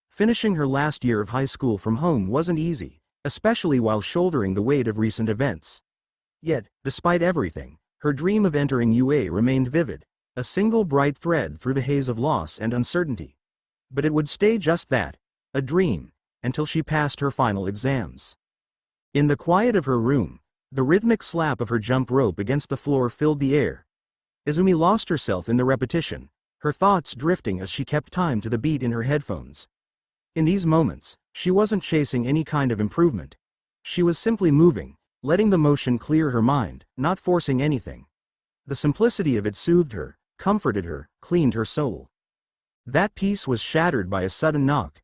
Finishing her last year of high school from home wasn't easy, especially while shouldering the weight of recent events. Yet, despite everything, her dream of entering UA remained vivid, a single bright thread through the haze of loss and uncertainty. But it would stay just that, a dream, until she passed her final exams. In the quiet of her room, the rhythmic slap of her jump rope against the floor filled the air. Izumi lost herself in the repetition, her thoughts drifting as she kept time to the beat in her headphones. In these moments, she wasn't chasing any kind of improvement. She was simply moving, letting the motion clear her mind, not forcing anything. The simplicity of it soothed her, comforted her, cleaned her soul. That peace was shattered by a sudden knock.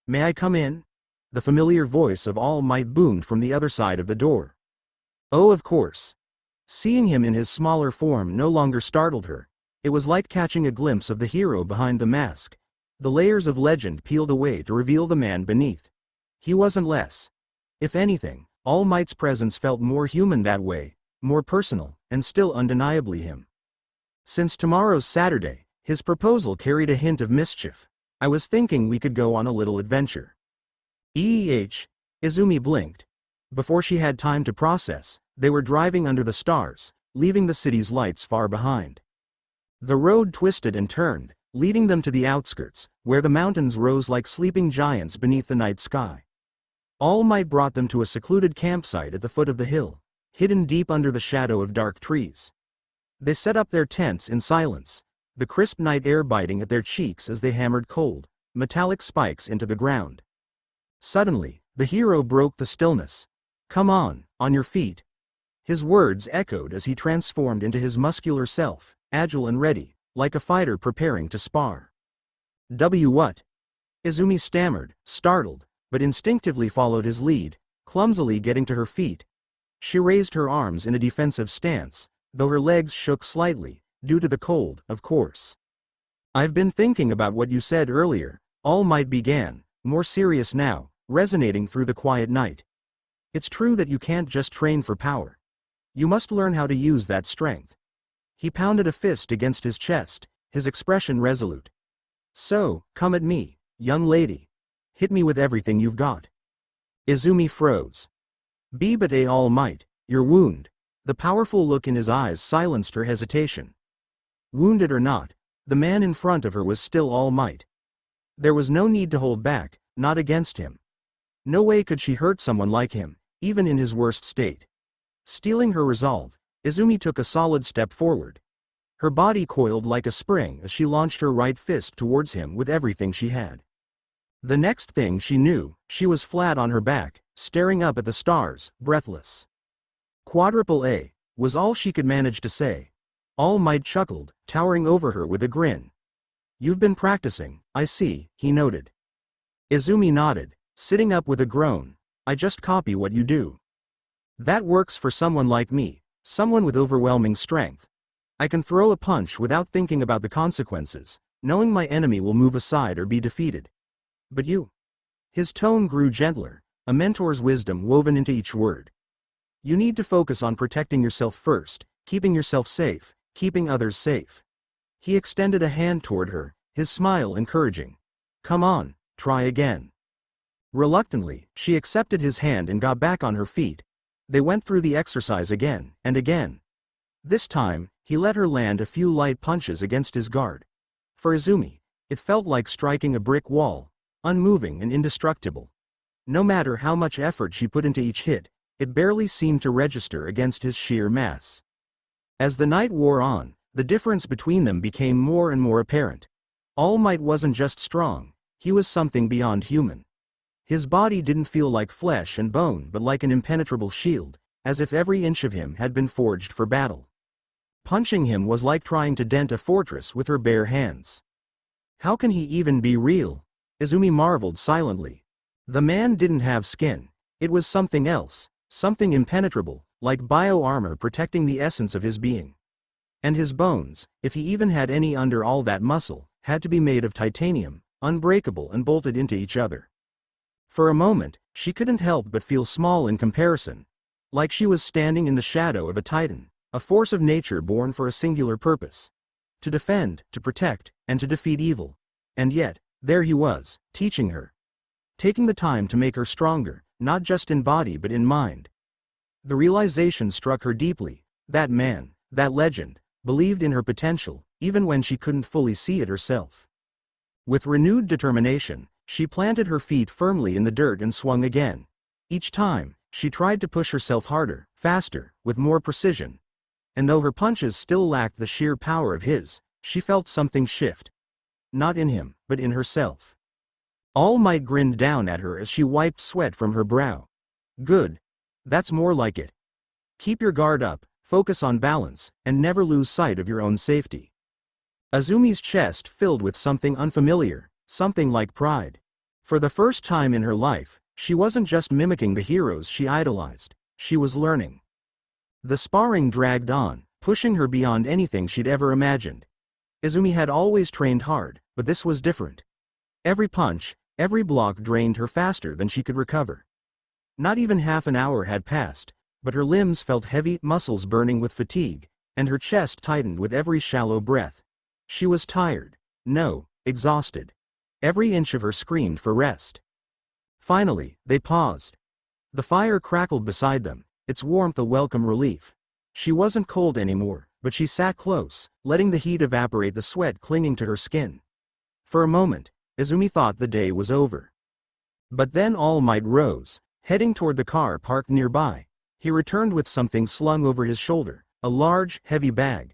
May I come in? The familiar voice of All Might boomed from the other side of the door. Oh, of course. Seeing him in his smaller form no longer startled her. It was like catching a glimpse of the hero behind the mask. The layers of legend peeled away to reveal the man beneath. He wasn't less. If anything, All Might's presence felt more human that way, more personal, and still undeniably him. Since tomorrow's Saturday, his proposal carried a hint of mischief. I was thinking we could go on a little adventure. Izumi blinked. Before she had time to process, they were driving under the stars, leaving the city's lights far behind. The road twisted and turned, leading them to the outskirts, where the mountains rose like sleeping giants beneath the night sky. All Might brought them to a secluded campsite at the foot of the hill, hidden deep under the shadow of dark trees. They set up their tents in silence, the crisp night air biting at their cheeks as they hammered cold, metallic spikes into the ground. Suddenly, the hero broke the stillness. Come on your feet. His words echoed as he transformed into his muscular self, agile and ready, like a fighter preparing to spar. What? Izumi stammered, startled, but instinctively followed his lead, clumsily getting to her feet. She raised her arms in a defensive stance, though her legs shook slightly, due to the cold, of course. I've been thinking about what you said earlier, All Might began, more serious now, resonating through the quiet night. It's true that you can't just train for power. You must learn how to use that strength. He pounded a fist against his chest, his expression resolute. So, come at me, young lady. Hit me with everything you've got. Izumi froze. Be but a All Might, your wound. The powerful look in his eyes silenced her hesitation. Wounded or not, the man in front of her was still All Might. There was no need to hold back, not against him. No way could she hurt someone like him, even in his worst state. Steeling her resolve, Izumi took a solid step forward. Her body coiled like a spring as she launched her right fist towards him with everything she had. The next thing she knew, she was flat on her back, staring up at the stars, breathless. Quadruple A, was all she could manage to say. All Might chuckled, towering over her with a grin. You've been practicing, I see, he noted. Izumi nodded, sitting up with a groan. I just copy what you do. That works for someone like me, someone with overwhelming strength. I can throw a punch without thinking about the consequences, knowing my enemy will move aside or be defeated. But you. His tone grew gentler, a mentor's wisdom woven into each word. You need to focus on protecting yourself first, keeping yourself safe, keeping others safe. He extended a hand toward her, his smile encouraging. Come on, try again. Reluctantly, she accepted his hand and got back on her feet. They went through the exercise again and again. This time, he let her land a few light punches against his guard. For Izumi, it felt like striking a brick wall, unmoving and indestructible. No matter how much effort she put into each hit, it barely seemed to register against his sheer mass. As the night wore on, the difference between them became more and more apparent. All Might wasn't just strong, he was something beyond human. His body didn't feel like flesh and bone but like an impenetrable shield, as if every inch of him had been forged for battle. Punching him was like trying to dent a fortress with her bare hands. How can he even be real? Izumi marveled silently. The man didn't have skin. It was something else, something impenetrable, like bio-armor protecting the essence of his being. And his bones, if he even had any under all that muscle, had to be made of titanium, unbreakable and bolted into each other. For a moment, she couldn't help but feel small in comparison, like she was standing in the shadow of a titan, a force of nature born for a singular purpose. To defend, to protect, and to defeat evil. And yet, there he was, teaching her. Taking the time to make her stronger, not just in body but in mind. The realization struck her deeply. That man, that legend, believed in her potential, even when she couldn't fully see it herself. With renewed determination, she planted her feet firmly in the dirt and swung again. Each time, she tried to push herself harder, faster, with more precision. And though her punches still lacked the sheer power of his, she felt something shift. Not in him, but in herself. All Might grinned down at her as she wiped sweat from her brow. Good. That's more like it. Keep your guard up, focus on balance, and never lose sight of your own safety. Azumi's chest filled with something unfamiliar, something like pride. For the first time in her life, she wasn't just mimicking the heroes she idolized, she was learning. The sparring dragged on, pushing her beyond anything she'd ever imagined. Izumi had always trained hard, but this was different. Every punch, every block drained her faster than she could recover. Not even half an hour had passed, but her limbs felt heavy, muscles burning with fatigue, and her chest tightened with every shallow breath. She was tired. No, exhausted. Every inch of her screamed for rest. Finally, they paused. The fire crackled beside them, its warmth a welcome relief. She wasn't cold anymore, but she sat close, letting the heat evaporate the sweat clinging to her skin. For a moment, Izumi thought the day was over. But then All Might rose, heading toward the car parked nearby. He returned with something slung over his shoulder, a large, heavy bag.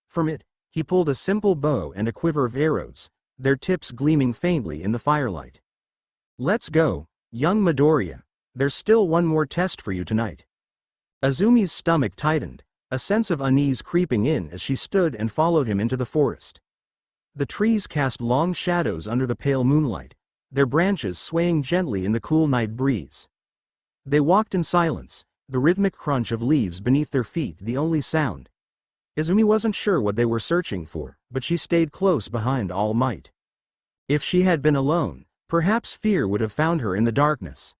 From it, he pulled a simple bow and a quiver of arrows, their tips gleaming faintly in the firelight. Let's go, young Midoriya. There's still one more test for you tonight. Azumi's stomach tightened, a sense of unease creeping in as she stood and followed him into the forest. The trees cast long shadows under the pale moonlight, their branches swaying gently in the cool night breeze. They walked in silence, the rhythmic crunch of leaves beneath their feet the only sound. Izumi wasn't sure what they were searching for, but she stayed close behind All Might. If she had been alone, perhaps fear would have found her in the darkness.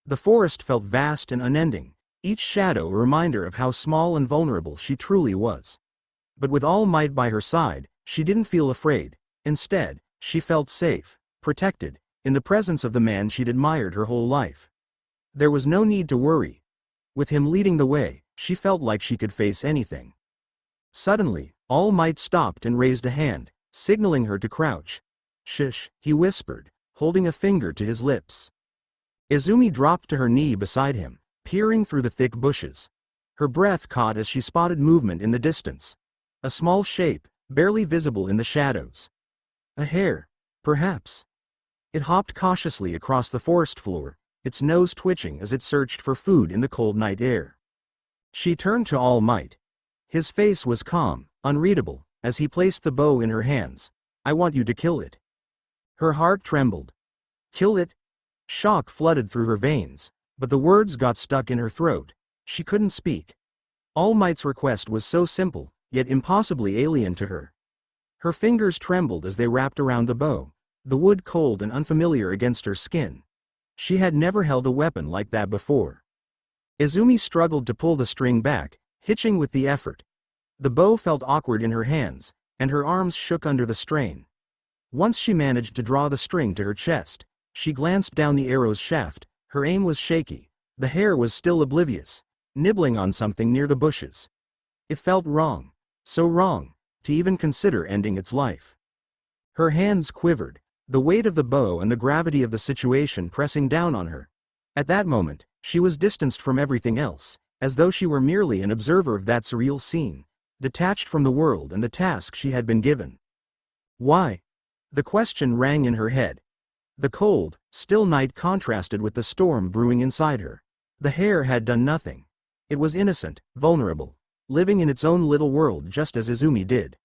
The forest felt vast and unending, each shadow a reminder of how small and vulnerable she truly was. But with All Might by her side, she didn't feel afraid. Instead, she felt safe, protected, in the presence of the man she'd admired her whole life. There was no need to worry. With him leading the way, she felt like she could face anything. Suddenly, All Might stopped and raised a hand, signaling her to crouch. "Shush," he whispered, holding a finger to his lips. Izumi dropped to her knee beside him, peering through the thick bushes. Her breath caught as she spotted movement in the distance. A small shape, barely visible in the shadows. A hare, perhaps. It hopped cautiously across the forest floor, its nose twitching as it searched for food in the cold night air. She turned to All Might. His face was calm, unreadable, as he placed the bow in her hands. "I want you to kill it." Her heart trembled. "Kill it?" Shock flooded through her veins, but the words got stuck in her throat. She couldn't speak. All Might's request was so simple, yet impossibly alien to her. Her fingers trembled as they wrapped around the bow, the wood cold and unfamiliar against her skin. She had never held a weapon like that before. Izumi struggled to pull the string back, hitching with the effort. The bow felt awkward in her hands, and her arms shook under the strain. Once she managed to draw the string to her chest, she glanced down the arrow's shaft. Her aim was shaky. The hare was still oblivious, nibbling on something near the bushes. It felt wrong, so wrong, to even consider ending its life. Her hands quivered, the weight of the bow and the gravity of the situation pressing down on her. At that moment, she was distanced from everything else, as though she were merely an observer of that surreal scene, detached from the world and the task she had been given. Why? The question rang in her head. The cold, still night contrasted with the storm brewing inside her. The hare had done nothing. It was innocent, vulnerable, living in its own little world just as Izumi did.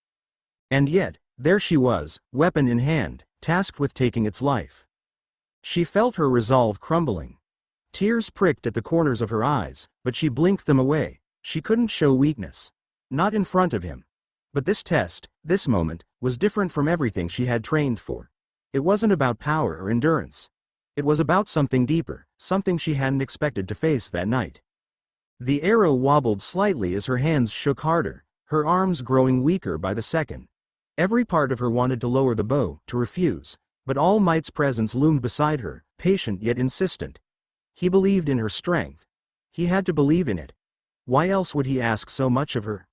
And yet, there she was, weapon in hand, tasked with taking its life. She felt her resolve crumbling. Tears pricked at the corners of her eyes, but she blinked them away. She couldn't show weakness. Not in front of him. But this test, this moment, was different from everything she had trained for. It wasn't about power or endurance. It was about something deeper, something she hadn't expected to face that night. The arrow wobbled slightly as her hands shook harder, her arms growing weaker by the second. Every part of her wanted to lower the bow, to refuse, but All Might's presence loomed beside her, patient yet insistent. He believed in her strength. He had to believe in it. Why else would he ask so much of her?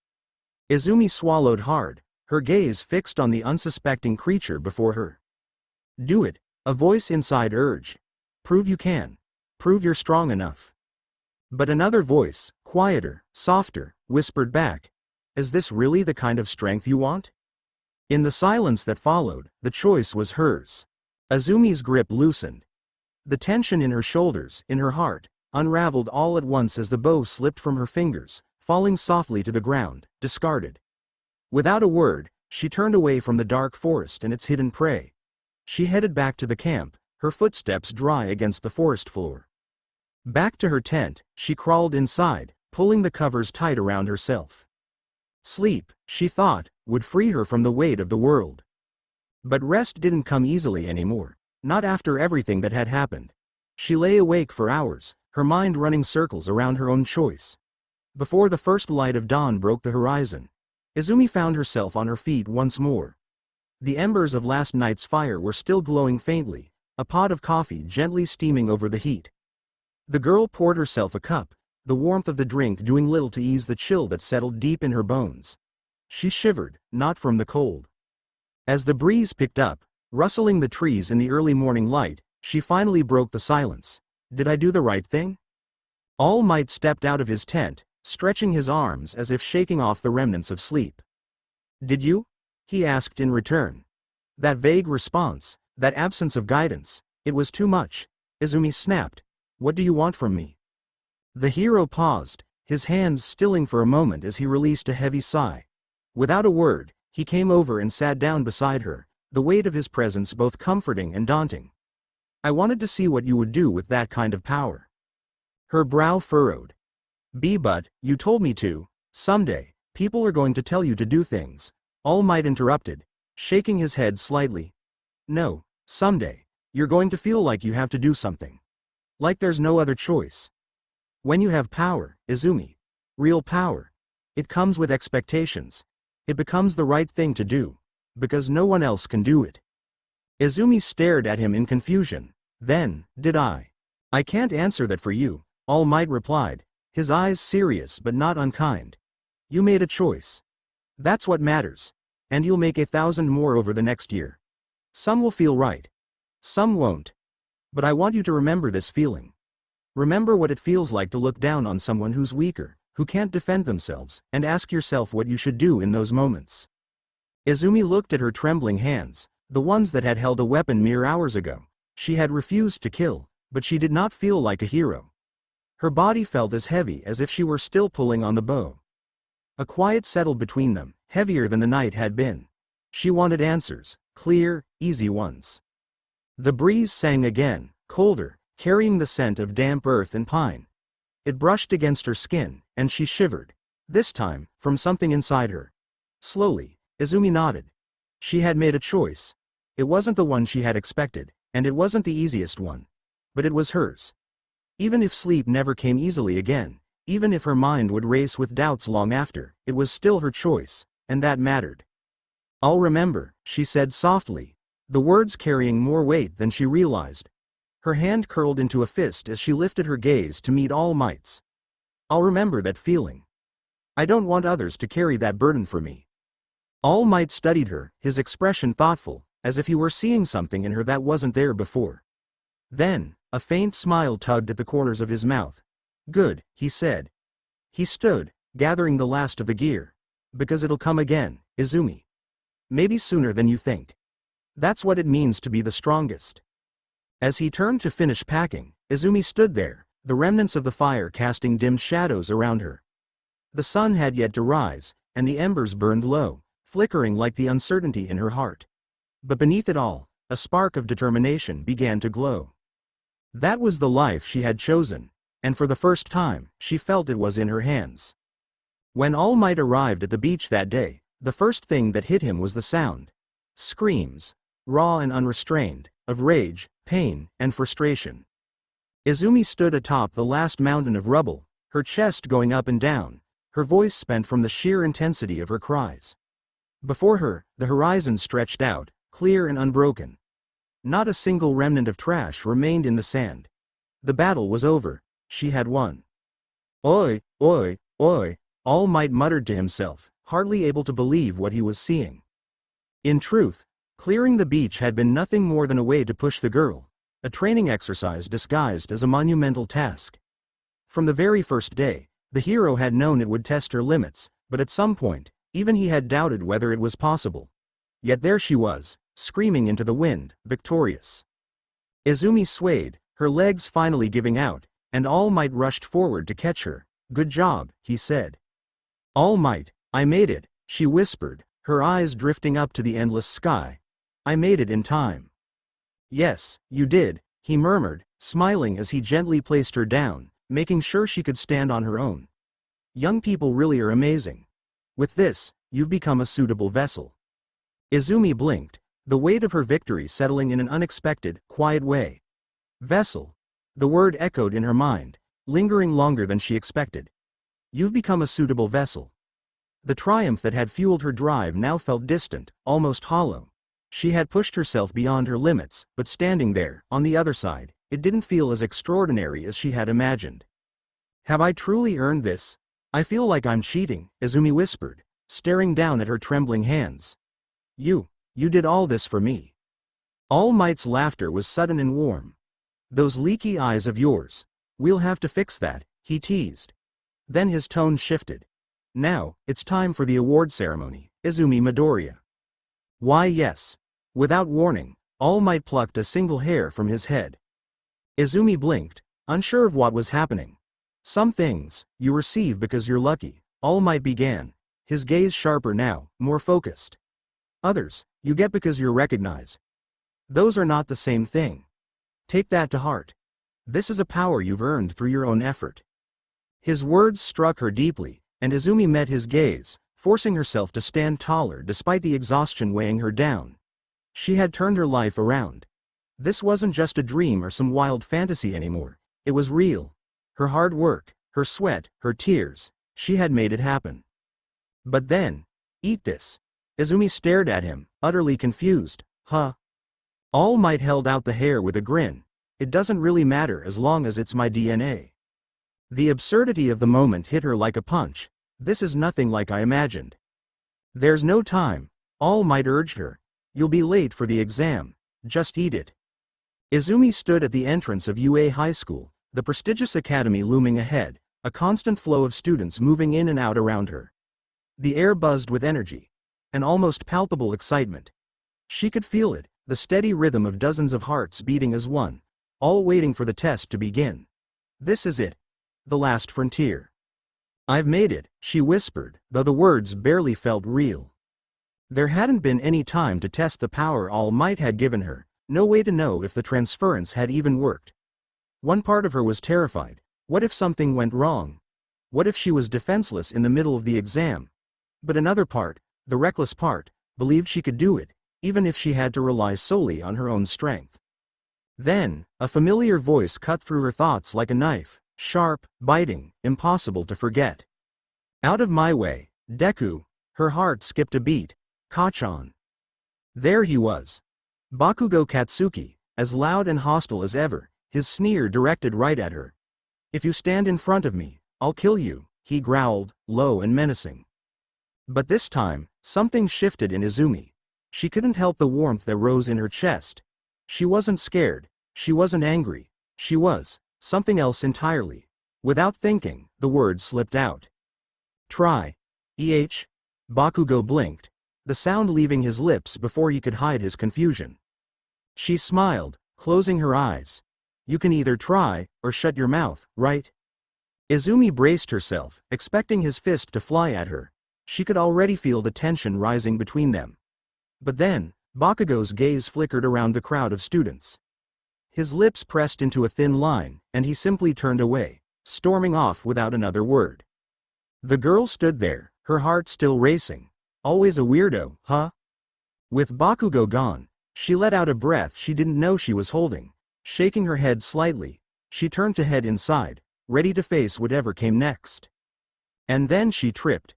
Izumi swallowed hard, her gaze fixed on the unsuspecting creature before her. "Do it," a voice inside urged. "Prove you can. Prove you're strong enough." But another voice, quieter, softer, whispered back, "Is this really the kind of strength you want?" In the silence that followed, the choice was hers. Izumi's grip loosened. The tension in her shoulders, in her heart, unraveled all at once as the bow slipped from her fingers, falling softly to the ground, discarded. Without a word, she turned away from the dark forest and its hidden prey. She headed back to the camp, her footsteps dry against the forest floor. Back to her tent, she crawled inside, pulling the covers tight around herself. Sleep, she thought, would free her from the weight of the world. But rest didn't come easily anymore, not after everything that had happened. She lay awake for hours, her mind running circles around her own choice. Before the first light of dawn broke the horizon, Izumi found herself on her feet once more. The embers of last night's fire were still glowing faintly, a pot of coffee gently steaming over the heat. The girl poured herself a cup, the warmth of the drink doing little to ease the chill that settled deep in her bones. She shivered, not from the cold. As the breeze picked up, rustling the trees in the early morning light, she finally broke the silence. "Did I do the right thing?" All Might stepped out of his tent, stretching his arms as if shaking off the remnants of sleep. "Did you?" he asked in return. That vague response, that absence of guidance, it was too much. Izumi snapped. "What do you want from me?" The hero paused, his hands stilling for a moment as he released a heavy sigh. Without a word, he came over and sat down beside her, the weight of his presence both comforting and daunting. "I wanted to see what you would do with that kind of power." Her brow furrowed. "But, you told me to, someday," People are going to tell you to do things. All Might interrupted, shaking his head slightly. No, someday, you're going to feel like you have to do something. Like there's no other choice. When you have power, Izumi, real power, it comes with expectations. It becomes the right thing to do, because no one else can do it. Izumi stared at him in confusion. Then, did I? I can't answer that for you, All Might replied, his eyes serious but not unkind. You made a choice. That's what matters. And you'll make 1,000 more over the next year. Some will feel right. Some won't. But I want you to remember this feeling. Remember what it feels like to look down on someone who's weaker, who can't defend themselves, and ask yourself what you should do in those moments. Izumi looked at her trembling hands, the ones that had held a weapon mere hours ago. She had refused to kill, but she did not feel like a hero. Her body felt as heavy as if she were still pulling on the bow. A quiet settled between them, heavier than the night had been. She wanted answers, clear, easy ones. The breeze sang again, colder, carrying the scent of damp earth and pine. It brushed against her skin, and she shivered. This time, from something inside her. Slowly, Izumi nodded. She had made a choice. It wasn't the one she had expected, and it wasn't the easiest one. But it was hers. Even if sleep never came easily again, even if her mind would race with doubts long after, it was still her choice, and that mattered. I'll remember, she said softly, the words carrying more weight than she realized. Her hand curled into a fist as she lifted her gaze to meet All Might's. I'll remember that feeling. I don't want others to carry that burden for me. All Might studied her, his expression thoughtful, as if he were seeing something in her that wasn't there before. Then, a faint smile tugged at the corners of his mouth. Good, he said. He stood, gathering the last of the gear. Because it'll come again, Izumi. Maybe sooner than you think. That's what it means to be the strongest. As he turned to finish packing, Izumi stood there, the remnants of the fire casting dim shadows around her. The sun had yet to rise, and the embers burned low, flickering like the uncertainty in her heart. But beneath it all, a spark of determination began to glow. That was the life she had chosen, and for the first time, she felt it was in her hands. When All Might arrived at the beach that day, the first thing that hit him was the sound. Screams, raw and unrestrained, of rage, pain, and frustration. Izumi stood atop the last mountain of rubble, her chest going up and down, her voice spent from the sheer intensity of her cries. Before her, the horizon stretched out, clear and unbroken. Not a single remnant of trash remained in the sand. The battle was over. She had won. Oi, oi, oi, All Might muttered to himself, hardly able to believe what he was seeing. In truth, clearing the beach had been nothing more than a way to push the girl, a training exercise disguised as a monumental task. From the very first day, the hero had known it would test her limits, but at some point, even he had doubted whether it was possible. Yet there she was, screaming into the wind, victorious. Izumi swayed, her legs finally giving out, and All Might rushed forward to catch her. Good job, he said. All Might, I made it, she whispered, her eyes drifting up to the endless sky. I made it in time. Yes, you did, he murmured, smiling as he gently placed her down, making sure she could stand on her own. Young people really are amazing. With this, you've become a suitable vessel. Izumi blinked, the weight of her victory settling in an unexpected, quiet way. Vessel. The word echoed in her mind, lingering longer than she expected. You've become a suitable vessel. The triumph that had fueled her drive now felt distant, almost hollow. She had pushed herself beyond her limits, but standing there, on the other side, it didn't feel as extraordinary as she had imagined. Have I truly earned this? I feel like I'm cheating, Izumi whispered, staring down at her trembling hands. You did all this for me. All Might's laughter was sudden and warm. Those leaky eyes of yours. We'll have to fix that, he teased. Then his tone shifted. Now, it's time for the award ceremony, Izumi Midoriya. Why yes. Without warning, All Might plucked a single hair from his head. Izumi blinked, unsure of what was happening. Some things, you receive because you're lucky, All Might began, his gaze sharper now, more focused. Others, you get because you're recognized. Those are not the same thing. Take that to heart. This is a power you've earned through your own effort. His words struck her deeply, and Izumi met his gaze, forcing herself to stand taller despite the exhaustion weighing her down. She had turned her life around. This wasn't just a dream or some wild fantasy anymore. It was real. Her hard work, her sweat, her tears, she had made it happen. But then, eat this. Izumi stared at him, utterly confused. Huh? All Might held out the hair with a grin. It doesn't really matter as long as it's my DNA. The absurdity of the moment hit her like a punch. This is nothing like I imagined. There's no time, All Might urged her. You'll be late for the exam. Just eat it. Izumi stood at the entrance of UA High School, the prestigious academy looming ahead, a constant flow of students moving in and out around her. The air buzzed with energy, an almost palpable excitement. She could feel it, the steady rhythm of dozens of hearts beating as one, all waiting for the test to begin. This is it. The last frontier. I've made it, she whispered, though the words barely felt real. There hadn't been any time to test the power All Might had given her, no way to know if the transference had even worked. One part of her was terrified. What if something went wrong? What if she was defenseless in the middle of the exam? But another part, the reckless part, believed she could do it, even if she had to rely solely on her own strength. Then, a familiar voice cut through her thoughts like a knife, sharp, biting, impossible to forget. Out of my way, Deku. Her heart skipped a beat. Kachan. There he was. Bakugo Katsuki, as loud and hostile as ever, his sneer directed right at her. If you stand in front of me, I'll kill you, he growled, low and menacing. But this time, something shifted in Izumi. She couldn't help the warmth that rose in her chest. She wasn't scared, she wasn't angry, she was something else entirely. Without thinking, the words slipped out. Try. Bakugo blinked, the sound leaving his lips before he could hide his confusion. She smiled, closing her eyes. You can either try, or shut your mouth, right? Izumi braced herself, expecting his fist to fly at her. She could already feel the tension rising between them. But then, Bakugo's gaze flickered around the crowd of students. His lips pressed into a thin line, and he simply turned away, storming off without another word. The girl stood there, her heart still racing. Always a weirdo, huh? With Bakugo gone, she let out a breath she didn't know she was holding. Shaking her head slightly, she turned to head inside, ready to face whatever came next. And then she tripped.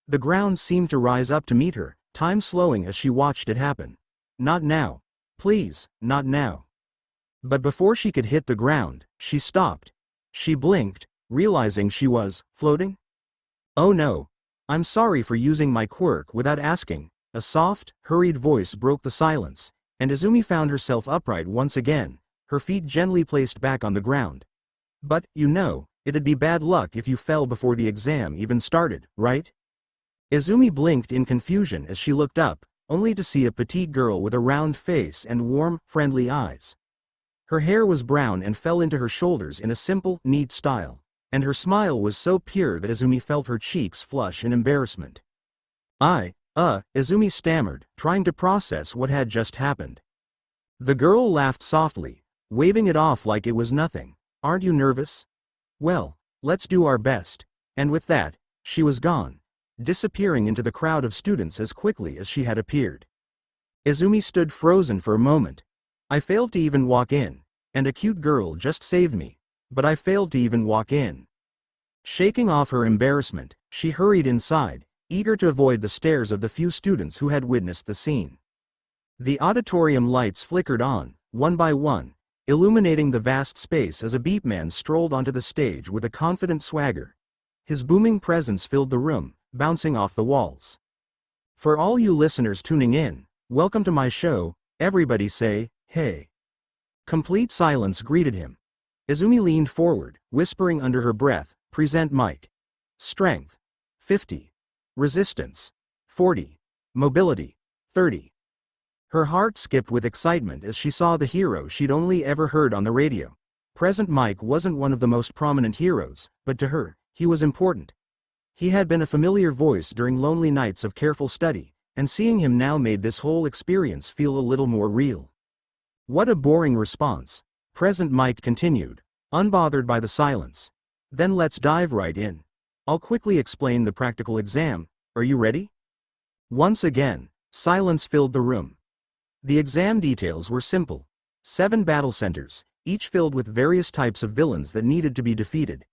The ground seemed to rise up to meet her, time slowing as she watched it happen. Not now. Please, not now. But before she could hit the ground, she stopped. She blinked, realizing she was floating. Oh no. I'm sorry for using my quirk without asking. A soft, hurried voice broke the silence, and Izumi found herself upright once again, her feet gently placed back on the ground. But, you know, it'd be bad luck if you fell before the exam even started, right? Izumi blinked in confusion as she looked up, only to see a petite girl with a round face and warm, friendly eyes. Her hair was brown and fell into her shoulders in a simple, neat style, and her smile was so pure that Izumi felt her cheeks flush in embarrassment. Izumi stammered, trying to process what had just happened. The girl laughed softly, waving it off like it was nothing. Aren't you nervous? Well, let's do our best. And with that, she was gone, disappearing into the crowd of students as quickly as she had appeared. Izumi stood frozen for a moment. I failed to even walk in, and a cute girl just saved me, but I failed to even walk in. Shaking off her embarrassment, she hurried inside, eager to avoid the stares of the few students who had witnessed the scene. The auditorium lights flickered on, one by one, illuminating the vast space as a beatman strolled onto the stage with a confident swagger. His booming presence filled the room, bouncing off the walls. For all you listeners tuning in, welcome to my show. Everybody say, hey. Complete silence greeted him. Izumi leaned forward, whispering under her breath, present mic. Strength, 50. Resistance, 40. Mobility, 30. Her heart skipped with excitement as she saw the hero she'd only ever heard on the radio. Present Mike wasn't one of the most prominent heroes, but to her, he was important. He had been a familiar voice during lonely nights of careful study, and seeing him now made this whole experience feel a little more real. What a boring response. Present Mike continued, unbothered by the silence. Then let's dive right in. I'll quickly explain the practical exam, Are you ready? Once again, silence filled the room. The exam details were simple. 7 battle centers, each filled with various types of villains that needed to be defeated.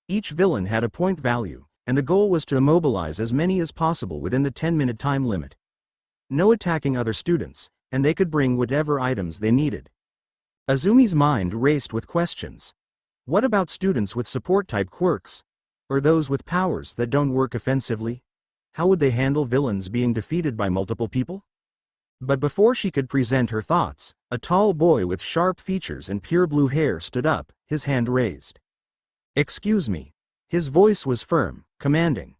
Each villain had a point value, and the goal was to immobilize as many as possible within the 10-minute time limit. No attacking other students, and they could bring whatever items they needed. Izumi's mind raced with questions. What about students with support-type quirks? Or those with powers that don't work offensively? How would they handle villains being defeated by multiple people? But before she could present her thoughts, a tall boy with sharp features and pure blue hair stood up, his hand raised. Excuse me. His voice was firm, commanding.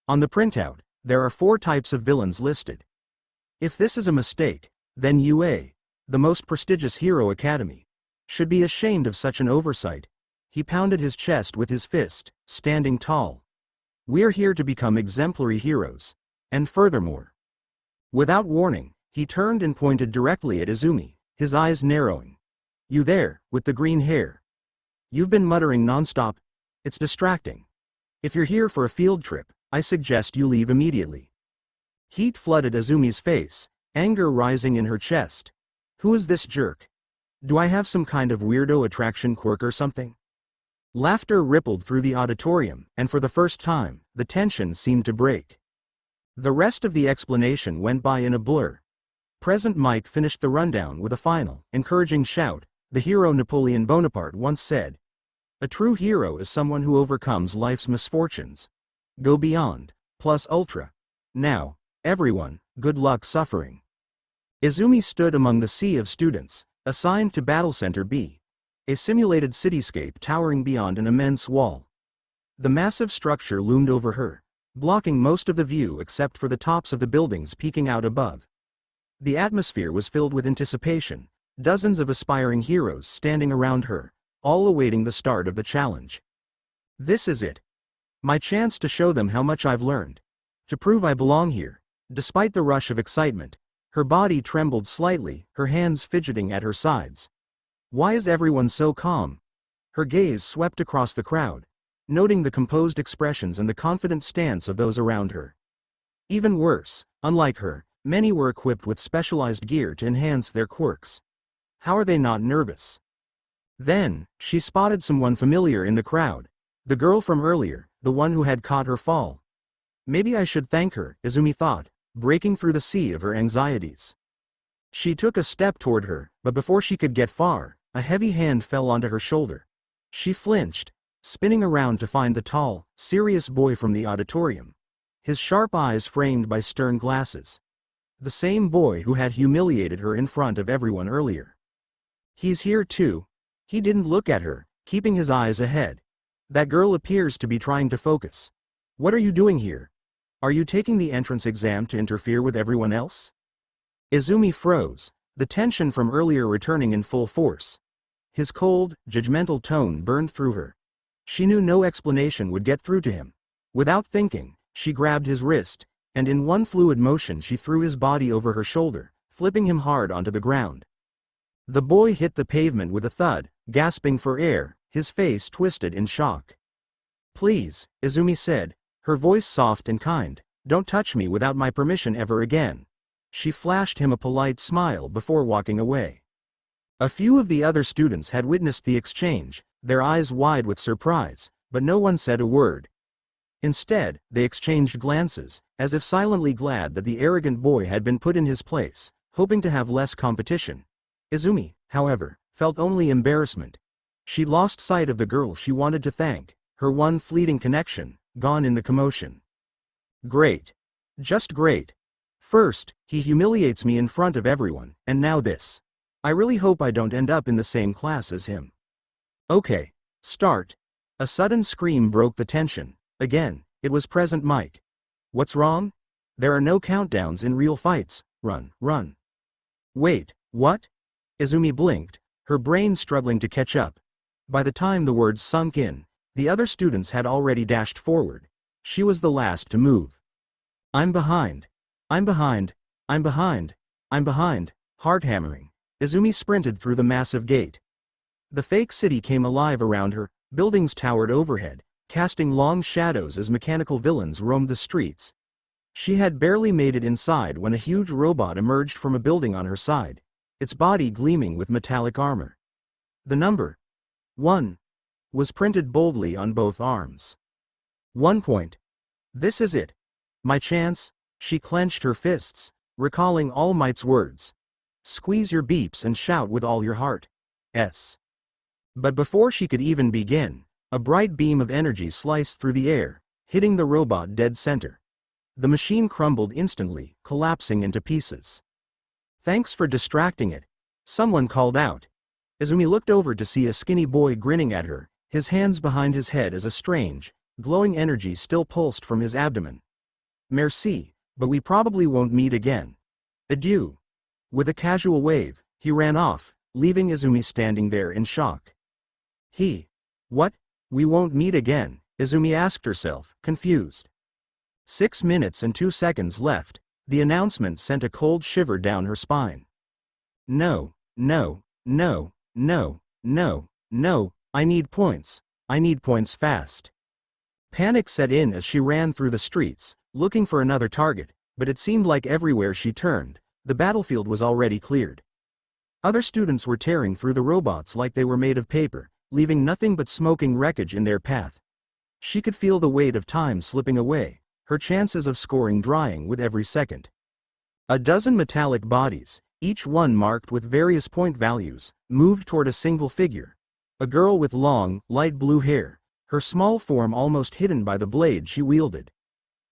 On the printout, there are 4 types of villains listed. If this is a mistake, then UA, the most prestigious hero academy, should be ashamed of such an oversight. He pounded his chest with his fist, standing tall. We're here to become exemplary heroes. And furthermore. Without warning, he turned and pointed directly at Izumi, his eyes narrowing. You there, with the green hair. You've been muttering nonstop. It's distracting. If you're here for a field trip, I suggest you leave immediately. Heat flooded Izumi's face, anger rising in her chest. Who is this jerk? Do I have some kind of weirdo attraction quirk or something? Laughter rippled through the auditorium, and for the first time, the tension seemed to break. The rest of the explanation went by in a blur. Present Mike finished the rundown with a final, encouraging shout. The hero Napoleon Bonaparte once said, "A true hero is someone who overcomes life's misfortunes. Go beyond, plus ultra. Now, everyone, good luck suffering." Izumi stood among the sea of students, assigned to Battle Center B. A simulated cityscape towering beyond an immense wall. The massive structure loomed over her, blocking most of the view except for the tops of the buildings peeking out above. The atmosphere was filled with anticipation, dozens of aspiring heroes standing around her, all awaiting the start of the challenge. This is it. My chance to show them how much I've learned. To prove I belong here. Despite the rush of excitement, her body trembled slightly, her hands fidgeting at her sides. Why is everyone so calm? Her gaze swept across the crowd, noting the composed expressions and the confident stance of those around her. Even worse, unlike her, many were equipped with specialized gear to enhance their quirks. How are they not nervous? Then, she spotted someone familiar in the crowd. The girl from earlier, the one who had caught her fall. Maybe I should thank her, Izumi thought, breaking through the sea of her anxieties. She took a step toward her, but before she could get far, a heavy hand fell onto her shoulder. She flinched, spinning around to find the tall, serious boy from the auditorium. His sharp eyes framed by stern glasses. The same boy who had humiliated her in front of everyone earlier. He's here too. He didn't look at her, keeping his eyes ahead. That girl appears to be trying to focus. What are you doing here? Are you taking the entrance exam to interfere with everyone else? Izumi froze, the tension from earlier returning in full force. His cold, judgmental tone burned through her. She knew no explanation would get through to him. Without thinking, she grabbed his wrist, and in one fluid motion she threw his body over her shoulder, flipping him hard onto the ground. The boy hit the pavement with a thud, gasping for air, his face twisted in shock. Please, Izumi said, her voice soft and kind, don't touch me without my permission ever again. She flashed him a polite smile before walking away. A few of the other students had witnessed the exchange, their eyes wide with surprise, but no one said a word. Instead, they exchanged glances, as if silently glad that the arrogant boy had been put in his place, hoping to have less competition. Izumi, however, felt only embarrassment. She lost sight of the girl she wanted to thank, her one fleeting connection, gone in the commotion. Great. Just great. First, he humiliates me in front of everyone, and now this. I really hope I don't end up in the same class as him. Okay, start. A sudden scream broke the tension. Again, it was Present Mike. What's wrong? There are no countdowns in real fights. Run, run. Wait, what? Izumi blinked, her brain struggling to catch up. By the time the words sunk in, the other students had already dashed forward. She was the last to move. I'm behind. I'm behind. I'm behind. I'm behind. Heart hammering, Izumi sprinted through the massive gate. The fake city came alive around her, buildings towered overhead, casting long shadows as mechanical villains roamed the streets. She had barely made it inside when a huge robot emerged from a building on her side, its body gleaming with metallic armor. The number 1 was printed boldly on both arms. 1 point. This is it. My chance. She clenched her fists, recalling All Might's words. Squeeze your beeps and shout with all your heart. S. But before she could even begin, a bright beam of energy sliced through the air, hitting the robot dead center. The machine crumbled instantly, collapsing into pieces. Thanks for distracting it, someone called out. Izumi looked over to see a skinny boy grinning at her, his hands behind his head as a strange, glowing energy still pulsed from his abdomen. Merci, but we probably won't meet again. Adieu. With a casual wave, he ran off, leaving Izumi standing there in shock. What? We won't meet again, Izumi asked herself, confused. 6 minutes and 2 seconds left, the announcement sent a cold shiver down her spine. No, no, no, no, no, no, I need points fast. Panic set in as she ran through the streets, looking for another target, but it seemed like everywhere she turned, the battlefield was already cleared. Other students were tearing through the robots like they were made of paper, leaving nothing but smoking wreckage in their path. She could feel the weight of time slipping away, her chances of scoring drying with every second. A dozen metallic bodies, each one marked with various point values, moved toward a single figure. A girl with long, light blue hair, her small form almost hidden by the blade she wielded.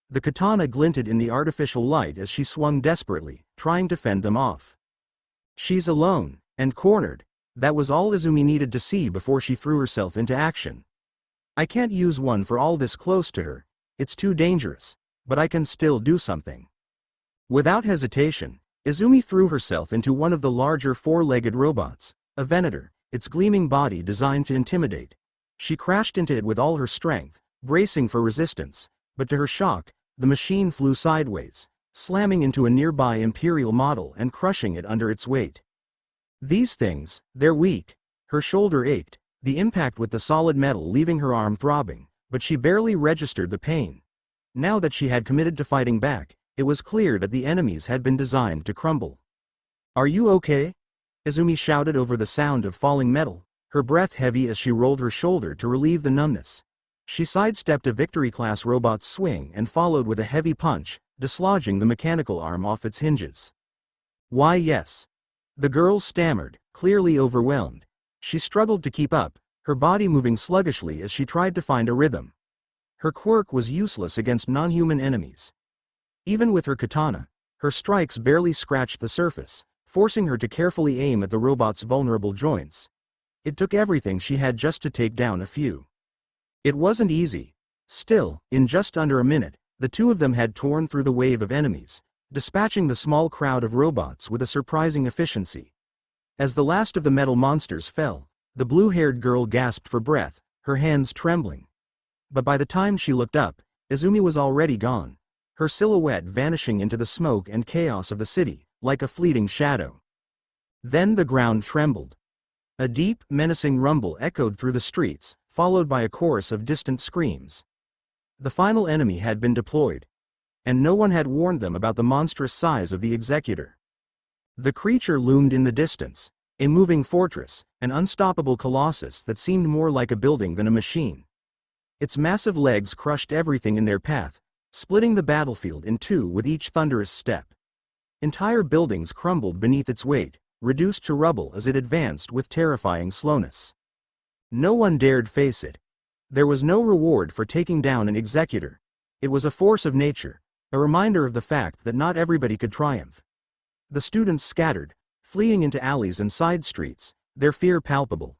The katana glinted in the artificial light as she swung desperately, trying to fend them off. She's alone, and cornered. That was all Izumi needed to see before she threw herself into action. I can't use one for all this close to her, it's too dangerous, but I can still do something. Without hesitation, Izumi threw herself into one of the larger four-legged robots, a Venator, its gleaming body designed to intimidate. She crashed into it with all her strength, bracing for resistance, but to her shock, the machine flew sideways, slamming into a nearby Imperial model and crushing it under its weight. These things, they're weak. Her shoulder ached, the impact with the solid metal leaving her arm throbbing, but she barely registered the pain. Now that she had committed to fighting back, it was clear that the enemies had been designed to crumble. Are you okay? Izumi shouted over the sound of falling metal, her breath heavy as she rolled her shoulder to relieve the numbness. She sidestepped a Victory-class robot's swing and followed with a heavy punch, dislodging the mechanical arm off its hinges. Why yes. The girl stammered, clearly overwhelmed. She struggled to keep up, her body moving sluggishly as she tried to find a rhythm. Her quirk was useless against non-human enemies. Even with her katana, her strikes barely scratched the surface, forcing her to carefully aim at the robot's vulnerable joints. It took everything she had just to take down a few. It wasn't easy. Still, in just under a minute, the two of them had torn through the wave of enemies, dispatching the small crowd of robots with a surprising efficiency. As the last of the metal monsters fell, the blue-haired girl gasped for breath, her hands trembling. But by the time she looked up, Izumi was already gone, her silhouette vanishing into the smoke and chaos of the city, like a fleeting shadow. Then the ground trembled. A deep, menacing rumble echoed through the streets, followed by a chorus of distant screams. The final enemy had been deployed, and no one had warned them about the monstrous size of the executor. The creature loomed in the distance, a moving fortress, an unstoppable colossus that seemed more like a building than a machine. Its massive legs crushed everything in their path, splitting the battlefield in two with each thunderous step. Entire buildings crumbled beneath its weight, reduced to rubble as it advanced with terrifying slowness. No one dared face it. There was no reward for taking down an executor. It was a force of nature, a reminder of the fact that not everybody could triumph. The students scattered, fleeing into alleys and side streets, their fear palpable.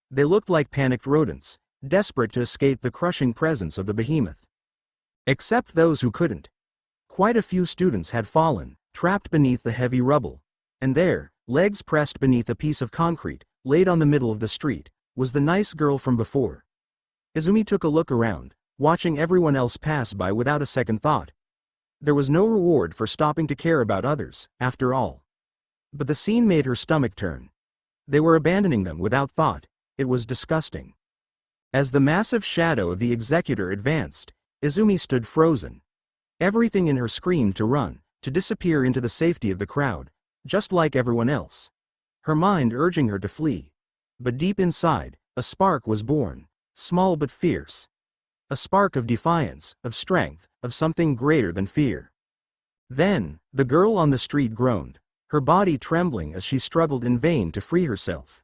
They looked like panicked rodents, desperate to escape the crushing presence of the behemoth. Except those who couldn't. Quite a few students had fallen, trapped beneath the heavy rubble. And there, legs pressed beneath a piece of concrete, laid on the middle of the street, was the nice girl from before. Izumi took a look around, watching everyone else pass by without a second thought. There was no reward for stopping to care about others, after all. But the scene made her stomach turn. They were abandoning them without thought. It was disgusting. As the massive shadow of the executor advanced, Izumi stood frozen. Everything in her screamed to run, to disappear into the safety of the crowd, just like everyone else. Her mind urging her to flee. But deep inside, a spark was born, small but fierce. A spark of defiance, of strength, of something greater than fear. Then, the girl on the street groaned, her body trembling as she struggled in vain to free herself.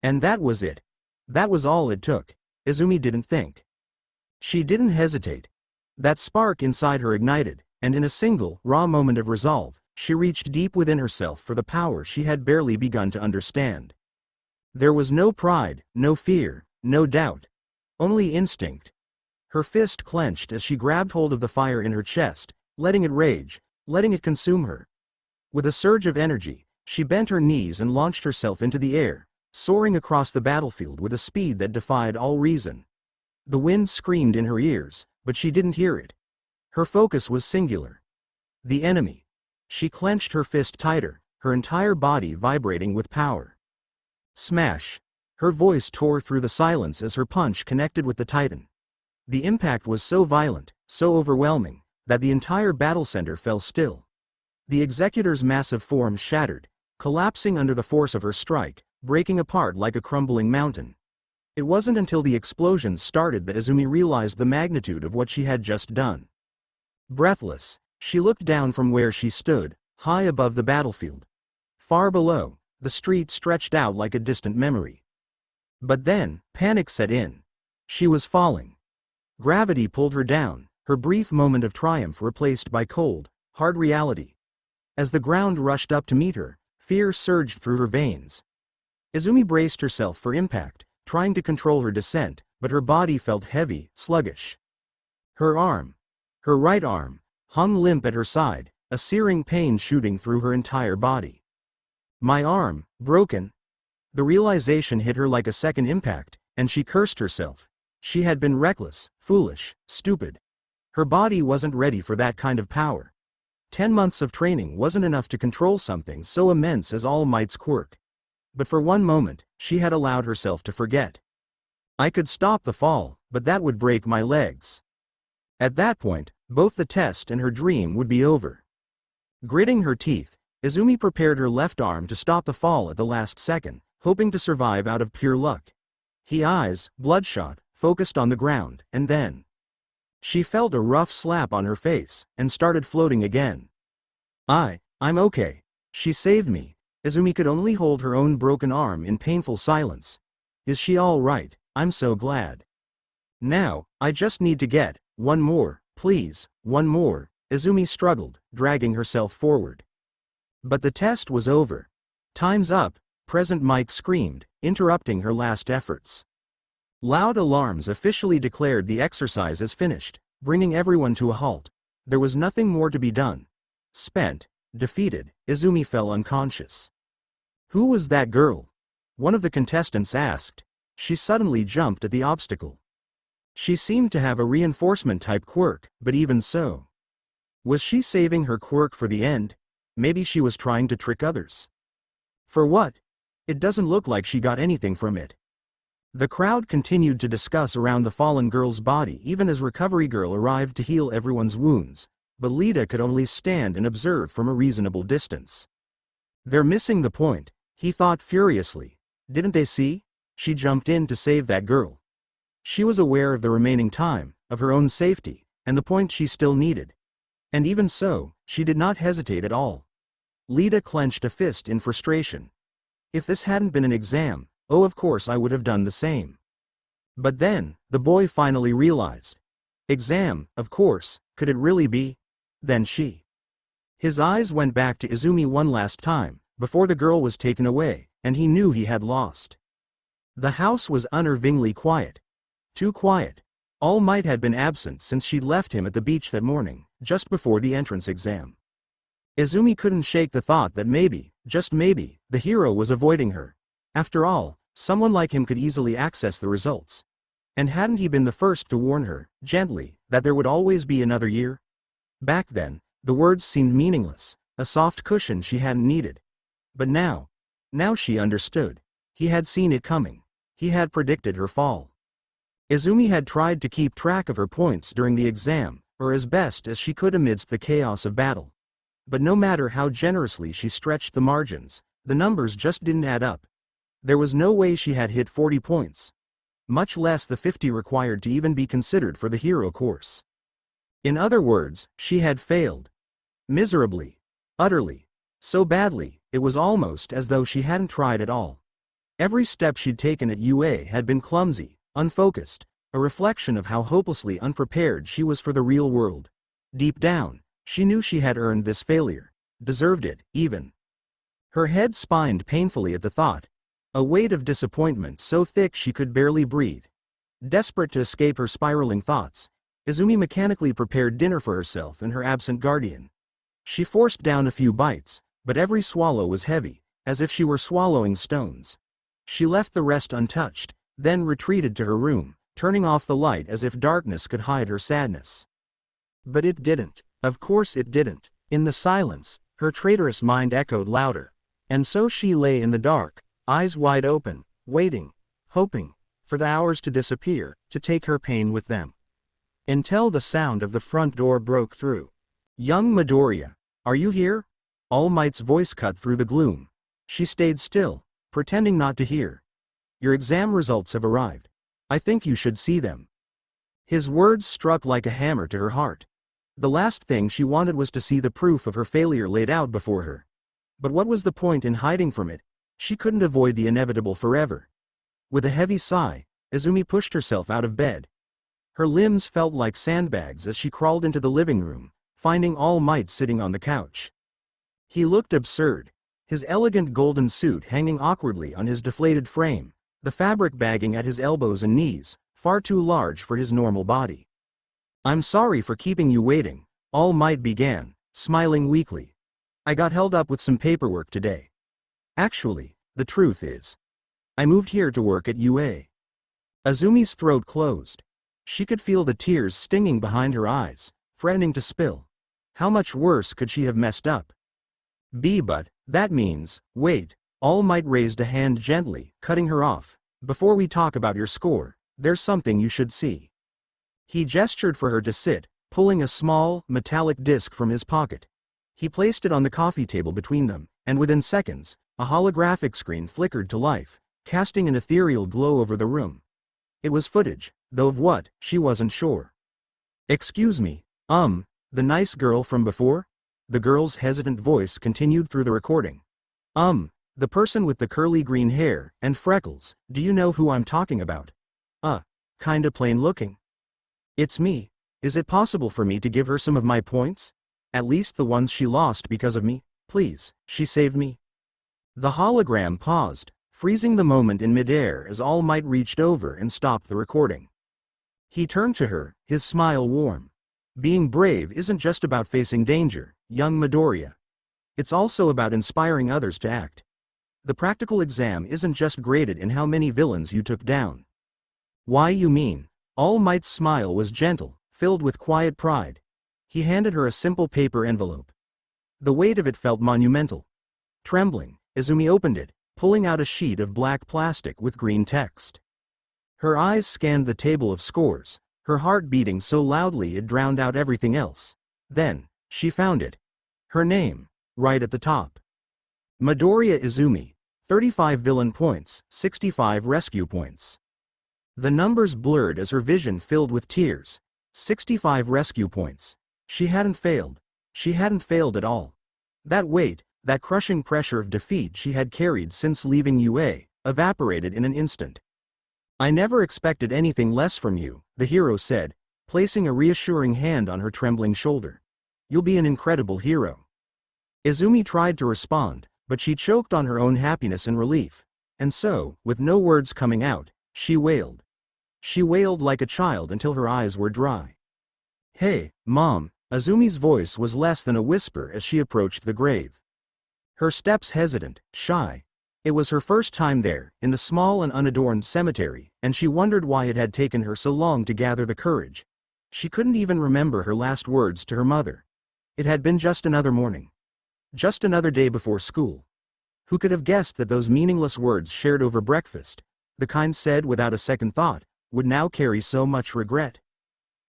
And that was it. That was all it took. Izumi didn't think. She didn't hesitate. That spark inside her ignited, and in a single, raw moment of resolve, she reached deep within herself for the power she had barely begun to understand. There was no pride, no fear, no doubt. Only instinct. Her fist clenched as she grabbed hold of the fire in her chest, letting it rage, letting it consume her. With a surge of energy, she bent her knees and launched herself into the air, soaring across the battlefield with a speed that defied all reason. The wind screamed in her ears, but she didn't hear it. Her focus was singular. The enemy. She clenched her fist tighter, her entire body vibrating with power. Smash! Her voice tore through the silence as her punch connected with the titan. The impact was so violent, so overwhelming, that the entire battle center fell still. The executor's massive form shattered, collapsing under the force of her strike, breaking apart like a crumbling mountain. It wasn't until the explosion started that Izumi realized the magnitude of what she had just done. Breathless, she looked down from where she stood, high above the battlefield. Far below, the street stretched out like a distant memory. But then, panic set in. She was falling. Gravity pulled her down, her brief moment of triumph replaced by cold, hard reality. As the ground rushed up to meet her, fear surged through her veins. Izumi braced herself for impact, trying to control her descent, but her body felt heavy, sluggish. Her right arm, hung limp at her side, a searing pain shooting through her entire body. My arm, broken. The realization hit her like a second impact, and she cursed herself. She had been reckless, foolish, stupid. Her body wasn't ready for that kind of power. 10 months of training wasn't enough to control something so immense as All Might's quirk. But for one moment, she had allowed herself to forget. I could stop the fall, but that would break my legs. At that point, both the test and her dream would be over. Gritting her teeth, Izumi prepared her left arm to stop the fall at the last second, hoping to survive out of pure luck. Her eyes, bloodshot, focused on the ground, and then she felt a rough slap on her face, and started floating again. I'm okay. She saved me. Izumi could only hold her own broken arm in painful silence. Is she all right? I'm so glad. Now, I just need to get one more, please, one more. Izumi struggled, dragging herself forward. But the test was over. Time's up, Present Mike screamed, interrupting her last efforts. Loud alarms officially declared the exercise as finished, bringing everyone to a halt. There was nothing more to be done. Spent, defeated, Izumi fell unconscious. Who was that girl? One of the contestants asked. She suddenly jumped at the obstacle. She seemed to have a reinforcement-type quirk, but even so. Was she saving her quirk for the end? Maybe she was trying to trick others. For what? It doesn't look like she got anything from it. The crowd continued to discuss around the fallen girl's body even as Recovery Girl arrived to heal everyone's wounds, but Lita could only stand and observe from a reasonable distance. They're missing the point, he thought furiously. Didn't they see? She jumped in to save that girl. She was aware of the remaining time, of her own safety, and the point she still needed. And even so, she did not hesitate at all. Lita clenched a fist in frustration. If this hadn't been an exam, oh of course I would have done the same. But then, the boy finally realized. Exam, of course, could it really be? Then she. His eyes went back to Izumi one last time, before the girl was taken away, and he knew he had lost. The house was unnervingly quiet. Too quiet. All Might had been absent since she'd left him at the beach that morning, just before the entrance exam. Izumi couldn't shake the thought that maybe, just maybe, the hero was avoiding her. After all, someone like him could easily access the results. And hadn't he been the first to warn her, gently, that there would always be another year? Back then, the words seemed meaningless, a soft cushion she hadn't needed. But now she understood. He had seen it coming. He had predicted her fall. Izumi had tried to keep track of her points during the exam, or as best as she could amidst the chaos of battle. But no matter how generously she stretched the margins, the numbers just didn't add up. There was no way she had hit 40 points. Much less the 50 required to even be considered for the hero course. In other words, she had failed. Miserably. Utterly. So badly, it was almost as though she hadn't tried at all. Every step she'd taken at UA had been clumsy, unfocused, a reflection of how hopelessly unprepared she was for the real world. Deep down, she knew she had earned this failure, deserved it, even. Her head spined painfully at the thought, a weight of disappointment so thick she could barely breathe. Desperate to escape her spiraling thoughts, Izumi mechanically prepared dinner for herself and her absent guardian. She forced down a few bites, but every swallow was heavy, as if she were swallowing stones. She left the rest untouched, then retreated to her room, turning off the light as if darkness could hide her sadness. But it didn't. Of course it didn't. In the silence, her traitorous mind echoed louder. And so she lay in the dark, eyes wide open, waiting, hoping, for the hours to disappear, to take her pain with them. Until the sound of the front door broke through. "Young Midoriya, are you here?" All Might's voice cut through the gloom. She stayed still, pretending not to hear. "Your exam results have arrived. I think you should see them." His words struck like a hammer to her heart. The last thing she wanted was to see the proof of her failure laid out before her. But what was the point in hiding from it? She couldn't avoid the inevitable forever. With a heavy sigh, Izumi pushed herself out of bed. Her limbs felt like sandbags as she crawled into the living room, finding All Might sitting on the couch. He looked absurd, his elegant golden suit hanging awkwardly on his deflated frame, the fabric bagging at his elbows and knees, far too large for his normal body. "I'm sorry for keeping you waiting," All Might began, smiling weakly. "I got held up with some paperwork today. Actually, the truth is, I moved here to work at UA." Izumi's throat closed. She could feel the tears stinging behind her eyes, threatening to spill. How much worse could she have messed up? But that means, wait, All Might raised a hand gently, cutting her off. "Before we talk about your score, there's something you should see." He gestured for her to sit, pulling a small, metallic disc from his pocket. He placed it on the coffee table between them, and within seconds, a holographic screen flickered to life, casting an ethereal glow over the room. It was footage, though of what, she wasn't sure. "Excuse me, the nice girl from before?" The girl's hesitant voice continued through the recording. The person with the curly green hair and freckles, do you know who I'm talking about?" Kinda plain looking." "It's me. Is it possible for me to give her some of my points? At least the ones she lost because of me, please, she saved me." The hologram paused, freezing the moment in midair as All Might reached over and stopped the recording. He turned to her, his smile warm. "Being brave isn't just about facing danger, young Midoriya. It's also about inspiring others to act. The practical exam isn't just graded in how many villains you took down." "Why you mean?" All Might's smile was gentle, filled with quiet pride. He handed her a simple paper envelope. The weight of it felt monumental. Trembling, Izumi opened it, pulling out a sheet of black plastic with green text. Her eyes scanned the table of scores, her heart beating so loudly it drowned out everything else. Then, she found it. Her name, right at the top. Midoriya Izumi, 35 villain points, 65 rescue points. The numbers blurred as her vision filled with tears. 65 rescue points. She hadn't failed. She hadn't failed at all. That weight, that crushing pressure of defeat she had carried since leaving UA, evaporated in an instant. "I never expected anything less from you," the hero said, placing a reassuring hand on her trembling shoulder. "You'll be an incredible hero." Izumi tried to respond, but she choked on her own happiness and relief. And so, with no words coming out, she wailed. She wailed like a child until her eyes were dry. "Hey, Mom," Izumi's voice was less than a whisper as she approached the grave. Her steps hesitant, shy. It was her first time there, in the small and unadorned cemetery, and she wondered why it had taken her so long to gather the courage. She couldn't even remember her last words to her mother. It had been just another morning. Just another day before school. Who could have guessed that those meaningless words shared over breakfast, the kind said without a second thought, would now carry so much regret?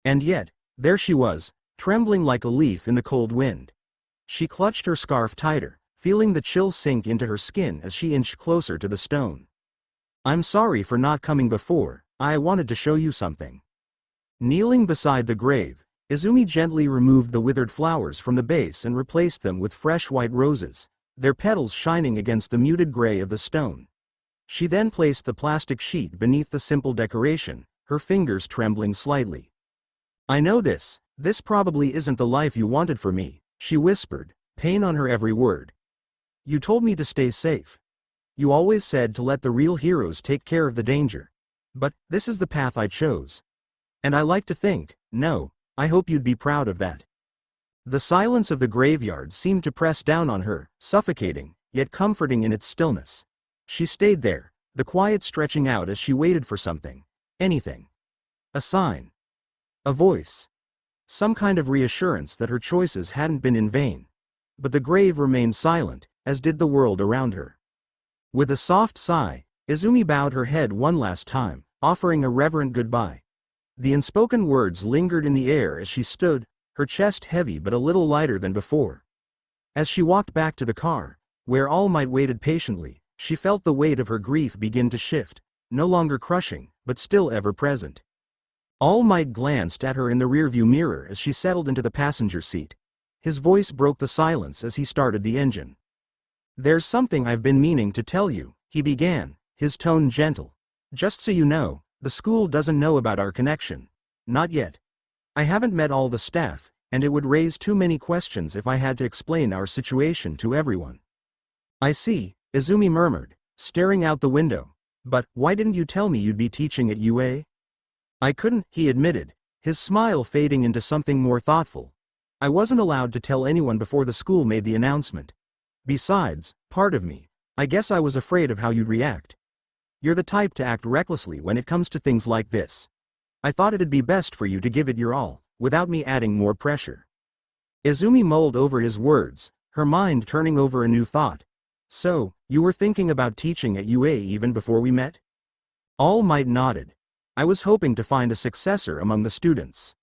And yet, there she was, trembling like a leaf in the cold wind. She clutched her scarf tighter, feeling the chill sink into her skin as she inched closer to the stone. "I'm sorry for not coming before, I wanted to show you something." Kneeling beside the grave, Izumi gently removed the withered flowers from the base and replaced them with fresh white roses, their petals shining against the muted gray of the stone. She then placed the plastic sheet beneath the simple decoration, her fingers trembling slightly. "I know this probably isn't the life you wanted for me," she whispered, pain on her every word. "You told me to stay safe. You always said to let the real heroes take care of the danger. But this is the path I chose. And I like to think, no, I hope you'd be proud of that." The silence of the graveyard seemed to press down on her, suffocating, yet comforting in its stillness. She stayed there, the quiet stretching out as she waited for something. Anything. A sign. A voice. Some kind of reassurance that her choices hadn't been in vain. But the grave remained silent, as did the world around her. With a soft sigh, Izumi bowed her head one last time, offering a reverent goodbye. The unspoken words lingered in the air as she stood, her chest heavy but a little lighter than before. As she walked back to the car, where All Might waited patiently, she felt the weight of her grief begin to shift, no longer crushing, but still ever present. All Might glanced at her in the rearview mirror as she settled into the passenger seat. His voice broke the silence as he started the engine. "There's something I've been meaning to tell you," he began, his tone gentle. "Just so you know, the school doesn't know about our connection. Not yet. I haven't met all the staff, and it would raise too many questions if I had to explain our situation to everyone." "I see," Izumi murmured, staring out the window. "But why didn't you tell me you'd be teaching at UA?" "I couldn't," he admitted, his smile fading into something more thoughtful. "I wasn't allowed to tell anyone before the school made the announcement. Besides, part of me, I guess I was afraid of how you'd react. You're the type to act recklessly when it comes to things like this. I thought it'd be best for you to give it your all, without me adding more pressure." Izumi mulled over his words, her mind turning over a new thought. "So, you were thinking about teaching at UA even before we met?" All Might nodded. "I was hoping to find a successor among the students."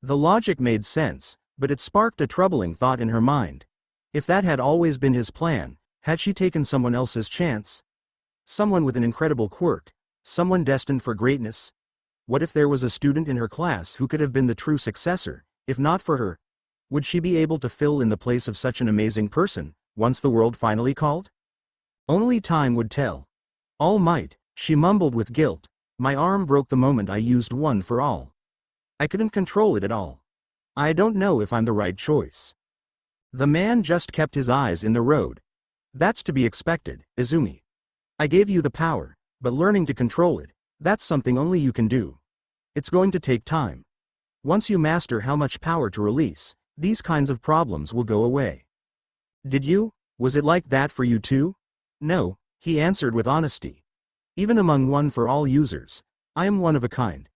The logic made sense, but it sparked a troubling thought in her mind. If that had always been his plan, had she taken someone else's chance? Someone with an incredible quirk, someone destined for greatness? What if there was a student in her class who could have been the true successor? If not for her, would she be able to fill in the place of such an amazing person, once the world finally called? Only time would tell. "All Might," she mumbled with guilt. "My arm broke the moment I used One for All. I couldn't control it at all. I don't know if I'm the right choice." The man just kept his eyes in the road. "That's to be expected, Izumi. I gave you the power, but learning to control it, that's something only you can do. It's going to take time. Once you master how much power to release, these kinds of problems will go away." Was it like that for you too?" "No," he answered with honesty. "Even among One for All users, I am one of a kind.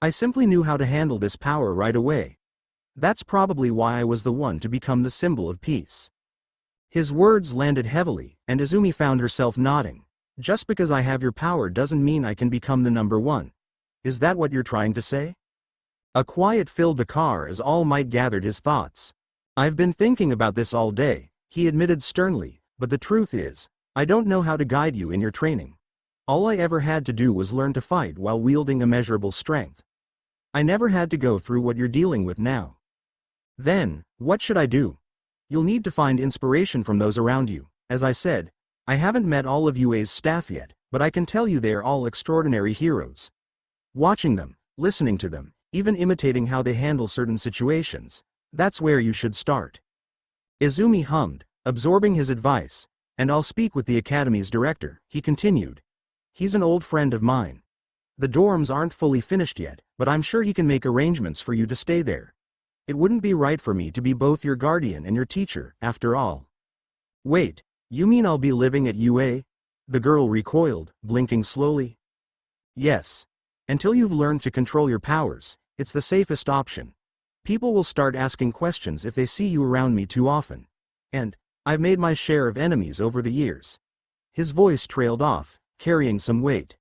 I simply knew how to handle this power right away. That's probably why I was the one to become the symbol of peace." His words landed heavily, and Izumi found herself nodding. "Just because I have your power doesn't mean I can become the number one. Is that what you're trying to say?" A quiet filled the car as All Might gathered his thoughts. "I've been thinking about this all day," he admitted sternly, "but the truth is, I don't know how to guide you in your training. All I ever had to do was learn to fight while wielding immeasurable strength. I never had to go through what you're dealing with now. Then, what should I do? You'll need to find inspiration from those around you. As I said, I haven't met all of UA's staff yet, but I can tell you they're all extraordinary heroes. Watching them, listening to them, even imitating how they handle certain situations, that's where you should start." Izumi hummed, absorbing his advice. "And I'll speak with the academy's director," he continued. "He's an old friend of mine. The dorms aren't fully finished yet, but I'm sure he can make arrangements for you to stay there. It wouldn't be right for me to be both your guardian and your teacher, after all." "Wait, you mean I'll be living at UA?" The girl recoiled, blinking slowly. "Yes. Until you've learned to control your powers, it's the safest option. People will start asking questions if they see you around me too often. And I've made my share of enemies over the years." His voice trailed off, carrying some weight.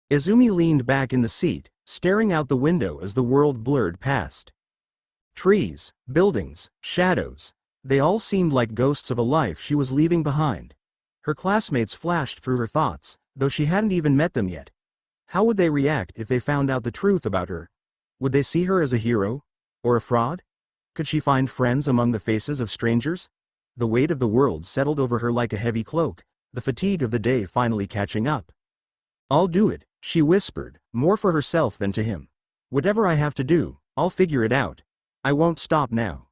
Izumi leaned back in the seat, staring out the window as the world blurred past. Trees, buildings, shadows. They all seemed like ghosts of a life she was leaving behind. Her classmates flashed through her thoughts, though she hadn't even met them yet. How would they react if they found out the truth about her? Would they see her as a hero? Or a fraud? Could she find friends among the faces of strangers? The weight of the world settled over her like a heavy cloak, the fatigue of the day finally catching up. "I'll do it," she whispered, more for herself than to him. "Whatever I have to do, I'll figure it out. I won't stop now."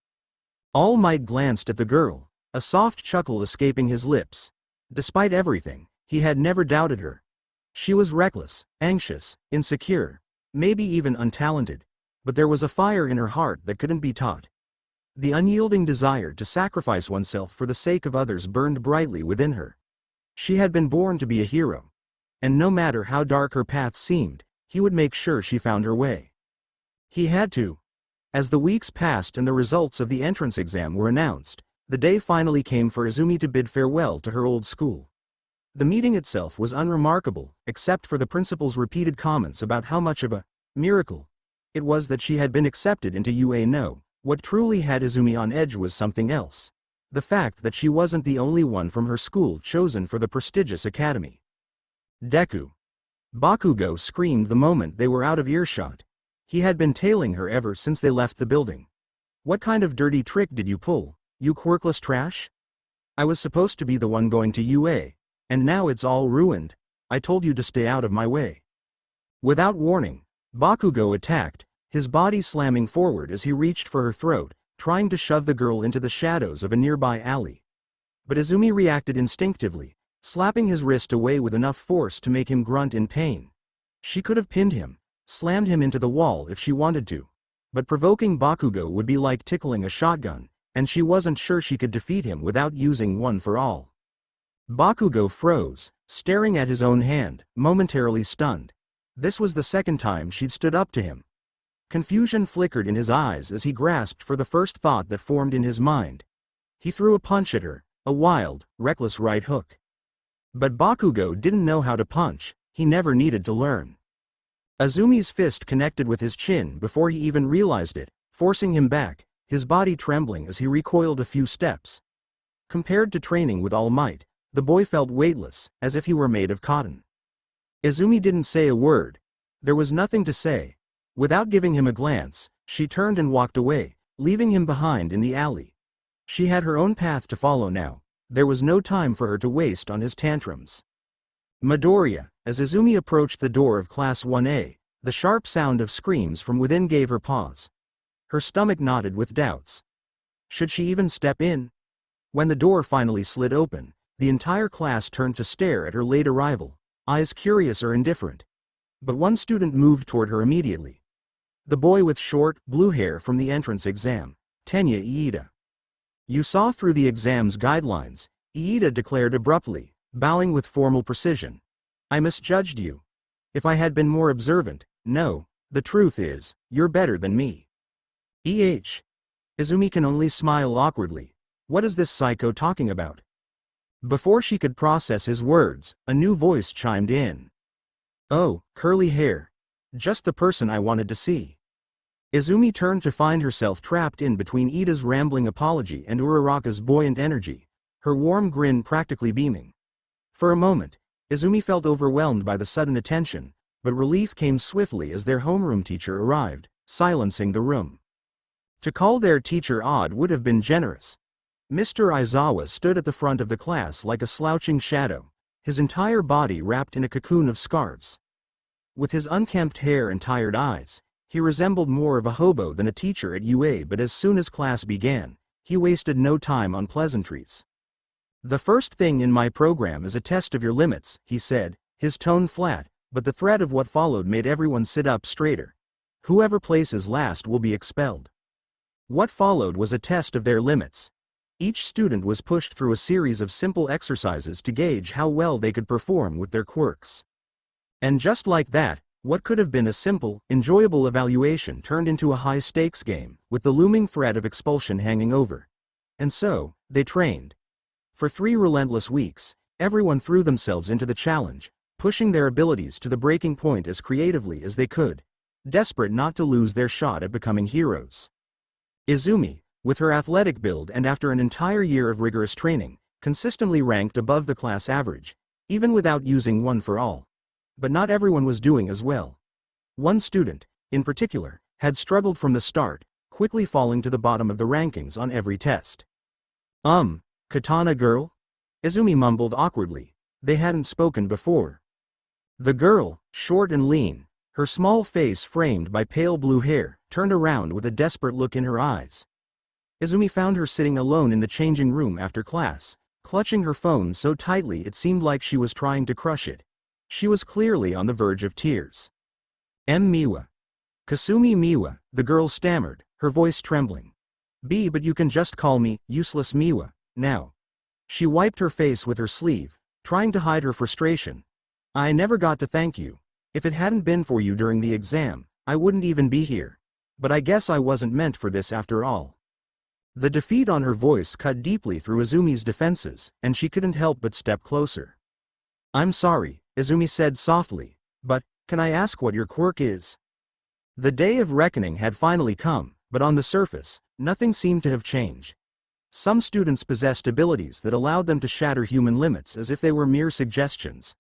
All Might glanced at the girl, a soft chuckle escaping his lips. Despite everything, he had never doubted her. She was reckless, anxious, insecure, maybe even untalented, but there was a fire in her heart that couldn't be taught. The unyielding desire to sacrifice oneself for the sake of others burned brightly within her. She had been born to be a hero. And no matter how dark her path seemed, he would make sure she found her way. He had to. As the weeks passed and the results of the entrance exam were announced, the day finally came for Izumi to bid farewell to her old school. The meeting itself was unremarkable, except for the principal's repeated comments about how much of a miracle it was that she had been accepted into UA. No, what truly had Izumi on edge was something else. The fact that she wasn't the only one from her school chosen for the prestigious academy. Deku. Bakugo screamed the moment they were out of earshot. He had been tailing her ever since they left the building. "What kind of dirty trick did you pull, you quirkless trash? I was supposed to be the one going to UA. And now it's all ruined. I told you to stay out of my way." Without warning, Bakugo attacked, his body slamming forward as he reached for her throat, trying to shove the girl into the shadows of a nearby alley. But Izumi reacted instinctively, slapping his wrist away with enough force to make him grunt in pain. She could have pinned him, slammed him into the wall if she wanted to. But provoking Bakugo would be like tickling a shotgun, and she wasn't sure she could defeat him without using one for all. Bakugo froze, staring at his own hand, momentarily stunned. This was the second time she'd stood up to him. Confusion flickered in his eyes as he grasped for the first thought that formed in his mind. He threw a punch at her, a wild, reckless right hook. But Bakugo didn't know how to punch, he never needed to learn. Izumi's fist connected with his chin before he even realized it, forcing him back, his body trembling as he recoiled a few steps. Compared to training with All Might, the boy felt weightless, as if he were made of cotton. Izumi didn't say a word. There was nothing to say. Without giving him a glance, she turned and walked away, leaving him behind in the alley. She had her own path to follow now. There was no time for her to waste on his tantrums. Midoriya. As Izumi approached the door of Class 1A, the sharp sound of screams from within gave her pause. Her stomach knotted with doubts. Should she even step in? When the door finally slid open, the entire class turned to stare at her late arrival, eyes curious or indifferent. But one student moved toward her immediately. The boy with short, blue hair from the entrance exam, Tenya Iida. "You saw through the exam's guidelines," Iida declared abruptly, bowing with formal precision. "I misjudged you. If I had been more observant, no, the truth is, you're better than me." Izumi can only smile awkwardly. What is this psycho talking about? Before she could process his words, a new voice chimed in. "Oh, curly hair. Just the person I wanted to see." Izumi turned to find herself trapped in between Iida's rambling apology and Uraraka's buoyant energy, her warm grin practically beaming. For a moment, Izumi felt overwhelmed by the sudden attention, but relief came swiftly as their homeroom teacher arrived, silencing the room. To call their teacher odd would have been generous. Mr. Aizawa stood at the front of the class like a slouching shadow, his entire body wrapped in a cocoon of scarves. With his unkempt hair and tired eyes, he resembled more of a hobo than a teacher at UA, but as soon as class began, he wasted no time on pleasantries. "The first thing in my program is a test of your limits," he said, his tone flat, but the threat of what followed made everyone sit up straighter. "Whoever places last will be expelled." What followed was a test of their limits. Each student was pushed through a series of simple exercises to gauge how well they could perform with their quirks. And just like that, what could have been a simple, enjoyable evaluation turned into a high-stakes game, with the looming threat of expulsion hanging over. And so, they trained. For 3 relentless weeks, everyone threw themselves into the challenge, pushing their abilities to the breaking point as creatively as they could, desperate not to lose their shot at becoming heroes. Izumi, with her athletic build and after an entire year of rigorous training, consistently ranked above the class average, even without using one for all. But not everyone was doing as well. One student, in particular, had struggled from the start, quickly falling to the bottom of the rankings on every test. Katana girl? Izumi mumbled awkwardly. They hadn't spoken before. The girl, short and lean, her small face framed by pale blue hair, turned around with a desperate look in her eyes. Izumi found her sitting alone in the changing room after class, clutching her phone so tightly it seemed like she was trying to crush it. She was clearly on the verge of tears. Miwa. Kasumi Miwa, the girl stammered, her voice trembling. But you can just call me, useless Miwa, now. She wiped her face with her sleeve, trying to hide her frustration. I never got to thank you. If it hadn't been for you during the exam, I wouldn't even be here. But I guess I wasn't meant for this after all. The defeat on her voice cut deeply through Izumi's defenses, and she couldn't help but step closer. I'm sorry, Izumi said softly, but, can I ask what your quirk is? The day of reckoning had finally come, but on the surface, nothing seemed to have changed. Some students possessed abilities that allowed them to shatter human limits as if they were mere suggestions.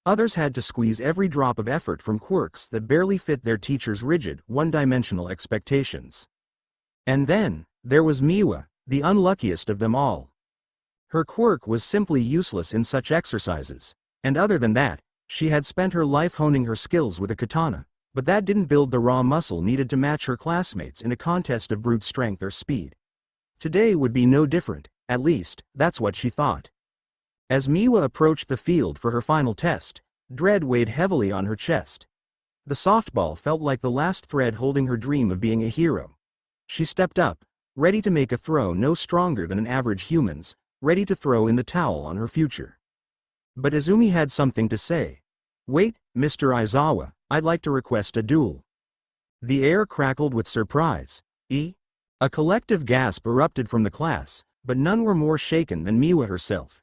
Others had to squeeze every drop of effort from quirks that barely fit their teachers' rigid, one-dimensional expectations. And then, there was Miwa, the unluckiest of them all. Her quirk was simply useless in such exercises, and other than that, she had spent her life honing her skills with a katana, but that didn't build the raw muscle needed to match her classmates in a contest of brute strength or speed. Today would be no different, at least, that's what she thought. As Miwa approached the field for her final test, dread weighed heavily on her chest. The softball felt like the last thread holding her dream of being a hero. She stepped up, ready to make a throw no stronger than an average human's, ready to throw in the towel on her future. But Izumi had something to say. Wait, Mr. Aizawa, I'd like to request a duel. The air crackled with surprise. A collective gasp erupted from the class, but none were more shaken than Miwa herself.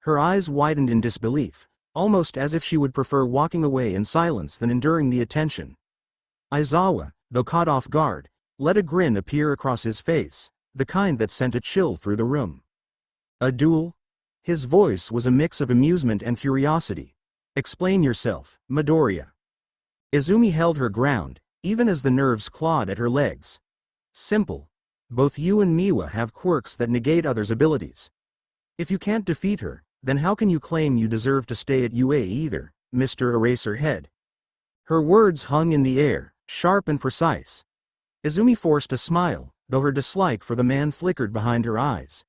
Her eyes widened in disbelief, almost as if she would prefer walking away in silence than enduring the attention. Aizawa, though caught off guard, let a grin appear across his face, the kind that sent a chill through the room. A duel? His voice was a mix of amusement and curiosity. Explain yourself, Midoriya. Izumi held her ground, even as the nerves clawed at her legs. Simple. Both you and Miwa have quirks that negate others' abilities. If you can't defeat her, then how can you claim you deserve to stay at UA either, Mr. Eraserhead? Her words hung in the air, sharp and precise. Izumi forced a smile, though her dislike for the man flickered behind her eyes.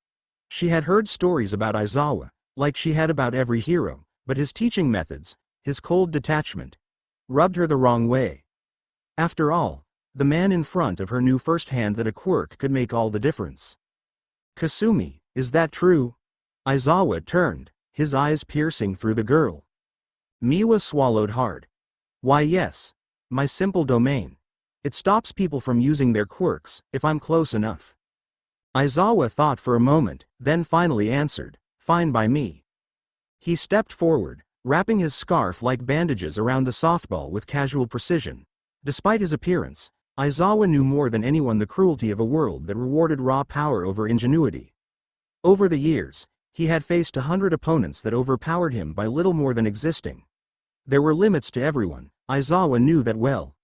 She had heard stories about Aizawa, like she had about every hero, but his teaching methods, his cold detachment, rubbed her the wrong way. After all, the man in front of her knew firsthand that a quirk could make all the difference. Kasumi, is that true? Aizawa turned, his eyes piercing through the girl. Miwa swallowed hard. Why yes. My simple domain. It stops people from using their quirks, if I'm close enough. Aizawa thought for a moment, then finally answered, fine by me. He stepped forward, wrapping his scarf like bandages around the softball with casual precision. Despite his appearance, Aizawa knew more than anyone the cruelty of a world that rewarded raw power over ingenuity. Over the years, he had faced 100 opponents that overpowered him by little more than existing. There were limits to everyone, Aizawa knew that well.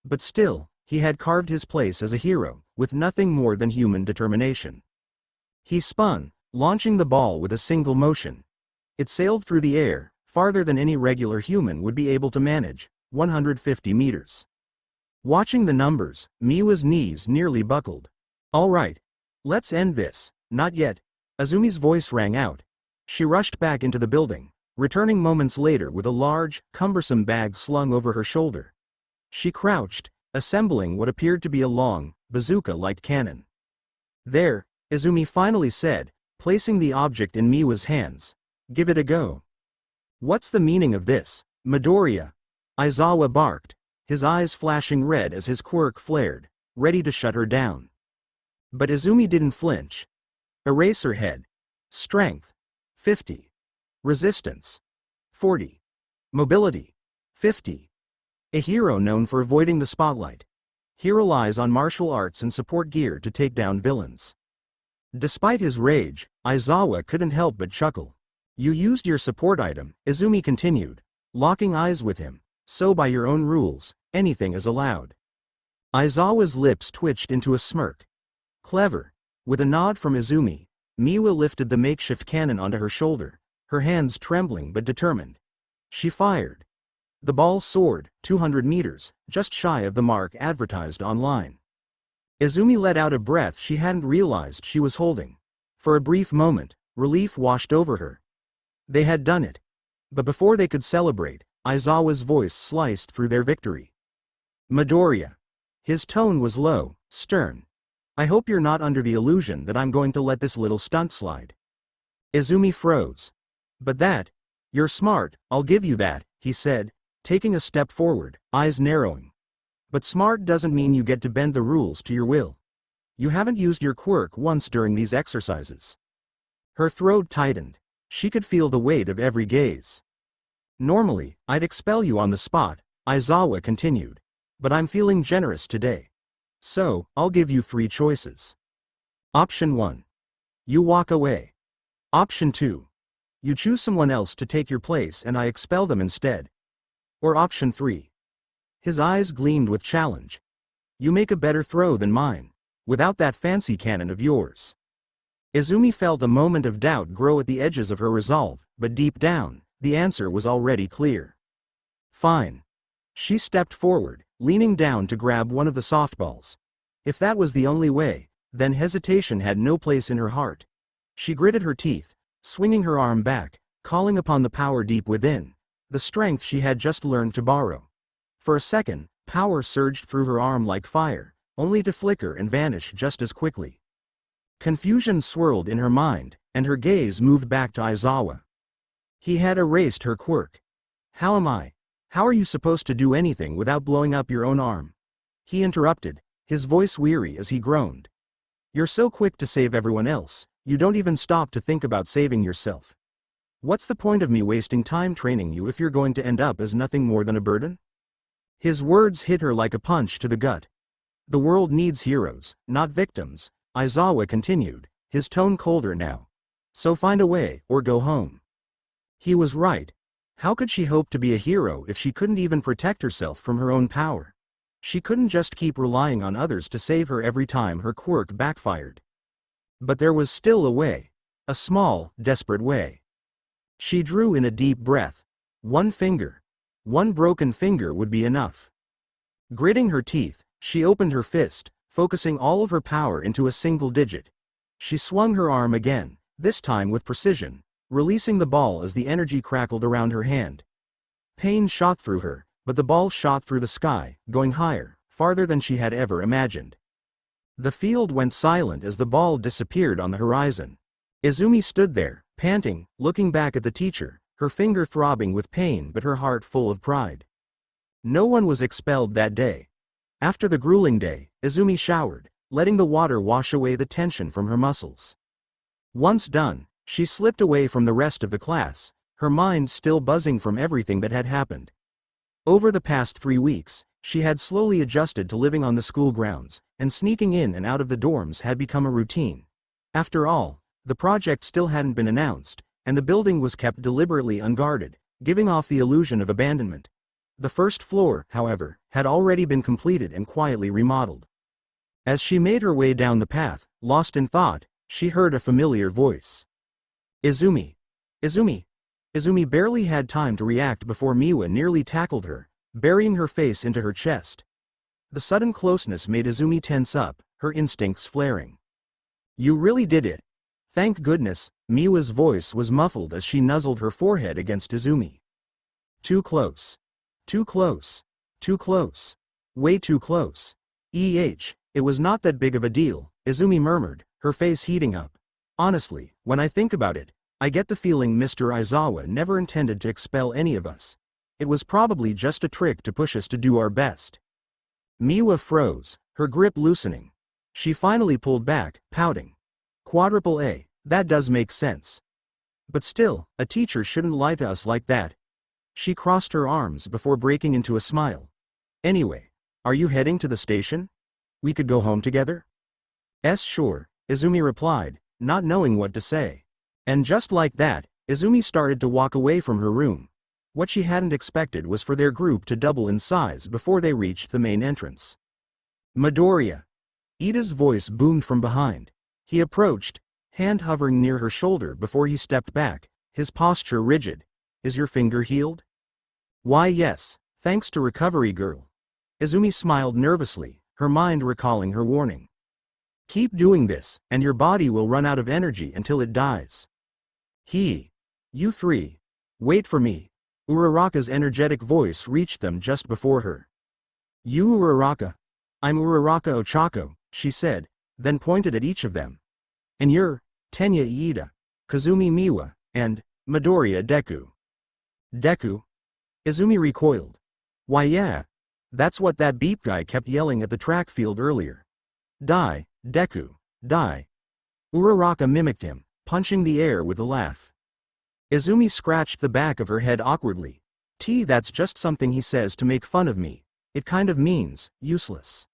But still, he had carved his place as a hero, with nothing more than human determination. He spun, launching the ball with a single motion. It sailed through the air, farther than any regular human would be able to manage, 150 meters. Watching the numbers, Miwa's knees nearly buckled. All right. Let's end this. Not yet. Izumi's voice rang out. She rushed back into the building, returning moments later with a large, cumbersome bag slung over her shoulder. She crouched, assembling what appeared to be a long, bazooka-like cannon. There, Izumi finally said, placing the object in Miwa's hands. Give it a go. What's the meaning of this, Midoriya? Aizawa barked, his eyes flashing red as his quirk flared, ready to shut her down. But Izumi didn't flinch. Eraserhead. Strength. 50. Resistance. 40. Mobility. 50. A hero known for avoiding the spotlight. He relies on martial arts and support gear to take down villains. Despite his rage, Aizawa couldn't help but chuckle. You used your support item, Izumi continued, locking eyes with him, so by your own rules, anything is allowed. Aizawa's lips twitched into a smirk. Clever. With a nod from Izumi, Miwa lifted the makeshift cannon onto her shoulder, her hands trembling but determined. She fired. The ball soared, 200 meters, just shy of the mark advertised online. Izumi let out a breath she hadn't realized she was holding. For a brief moment, relief washed over her. They had done it. But before they could celebrate, Aizawa's voice sliced through their victory. Midoriya. His tone was low, stern. I hope you're not under the illusion that I'm going to let this little stunt slide. Izumi froze. But that, you're smart, I'll give you that, he said, taking a step forward, eyes narrowing. But smart doesn't mean you get to bend the rules to your will. You haven't used your quirk once during these exercises. Her throat tightened. She could feel the weight of every gaze. Normally, I'd expel you on the spot, Aizawa continued. But I'm feeling generous today. So, I'll give you 3 choices. Option 1. You walk away. Option 2. You choose someone else to take your place and I expel them instead. Or option 3. His eyes gleamed with challenge. You make a better throw than mine, without that fancy cannon of yours. Izumi felt a moment of doubt grow at the edges of her resolve, but deep down, the answer was already clear. Fine. She stepped forward, leaning down to grab one of the softballs. If that was the only way, then hesitation had no place in her heart. She gritted her teeth, swinging her arm back, calling upon the power deep within, the strength she had just learned to borrow. For a second, power surged through her arm like fire, only to flicker and vanish just as quickly. Confusion swirled in her mind, and her gaze moved back to Aizawa. He had erased her quirk. How are you supposed to do anything without blowing up your own arm? He interrupted, his voice weary as he groaned. You're so quick to save everyone else, you don't even stop to think about saving yourself. What's the point of me wasting time training you if you're going to end up as nothing more than a burden? His words hit her like a punch to the gut. The world needs heroes, not victims, Aizawa continued, his tone colder now. So find a way, or go home. He was right. How could she hope to be a hero if she couldn't even protect herself from her own power? She couldn't just keep relying on others to save her every time her quirk backfired. But there was still a way. A small, desperate way. She drew in a deep breath. One broken finger would be enough. Gritting her teeth, she opened her fist, focusing all of her power into a single digit. She swung her arm again, this time with precision, releasing the ball as the energy crackled around her hand. Pain shot through her, but the ball shot through the sky, going higher, farther than she had ever imagined. The field went silent as the ball disappeared on the horizon. Izumi stood there, panting, looking back at the teacher, her finger throbbing with pain but her heart full of pride. No one was expelled that day. After the grueling day, Izumi showered, letting the water wash away the tension from her muscles. Once done, she slipped away from the rest of the class, her mind still buzzing from everything that had happened. Over the past 3 weeks, she had slowly adjusted to living on the school grounds, and sneaking in and out of the dorms had become a routine. After all, the project still hadn't been announced, and the building was kept deliberately unguarded, giving off the illusion of abandonment. The first floor, however, had already been completed and quietly remodeled. As she made her way down the path, lost in thought, she heard a familiar voice. Izumi. Izumi. Izumi barely had time to react before Miwa nearly tackled her, burying her face into her chest. The sudden closeness made Izumi tense up, her instincts flaring. You really did it. Thank goodness, Miwa's voice was muffled as she nuzzled her forehead against Izumi. Too close. Too close. Too close. Way too close. It was not that big of a deal, Izumi murmured, her face heating up. Honestly, when I think about it, I get the feeling Mr. Aizawa never intended to expel any of us. It was probably just a trick to push us to do our best. Miwa froze, her grip loosening. She finally pulled back, pouting. Quadruple A, that does make sense. But still, a teacher shouldn't lie to us like that. She crossed her arms before breaking into a smile. Anyway, Are you heading to the station? We could go home together? Sure, Izumi replied, not knowing what to say. And just like that, Izumi started to walk away from her room. What she hadn't expected was for their group to double in size before they reached the main entrance. Midoriya. Ida's voice boomed from behind. He approached, hand hovering near her shoulder before he stepped back, his posture rigid. Is your finger healed? Why yes, thanks to recovery girl. Izumi smiled nervously, her mind recalling her warning. Keep doing this, and your body will run out of energy until it dies. You three. Wait for me. Uraraka's energetic voice reached them just before her. You Uraraka. I'm Uraraka Ochako, she said, then pointed at each of them. And you're, Tenya Iida, Kazumi Miwa, and, Midoriya Deku. Deku? Izumi recoiled. Why yeah. That's what that beep guy kept yelling at the track field earlier. Die, Deku, die. Uraraka mimicked him, punching the air with a laugh. Izumi scratched the back of her head awkwardly. That's just something he says to make fun of me. It kind of means, useless.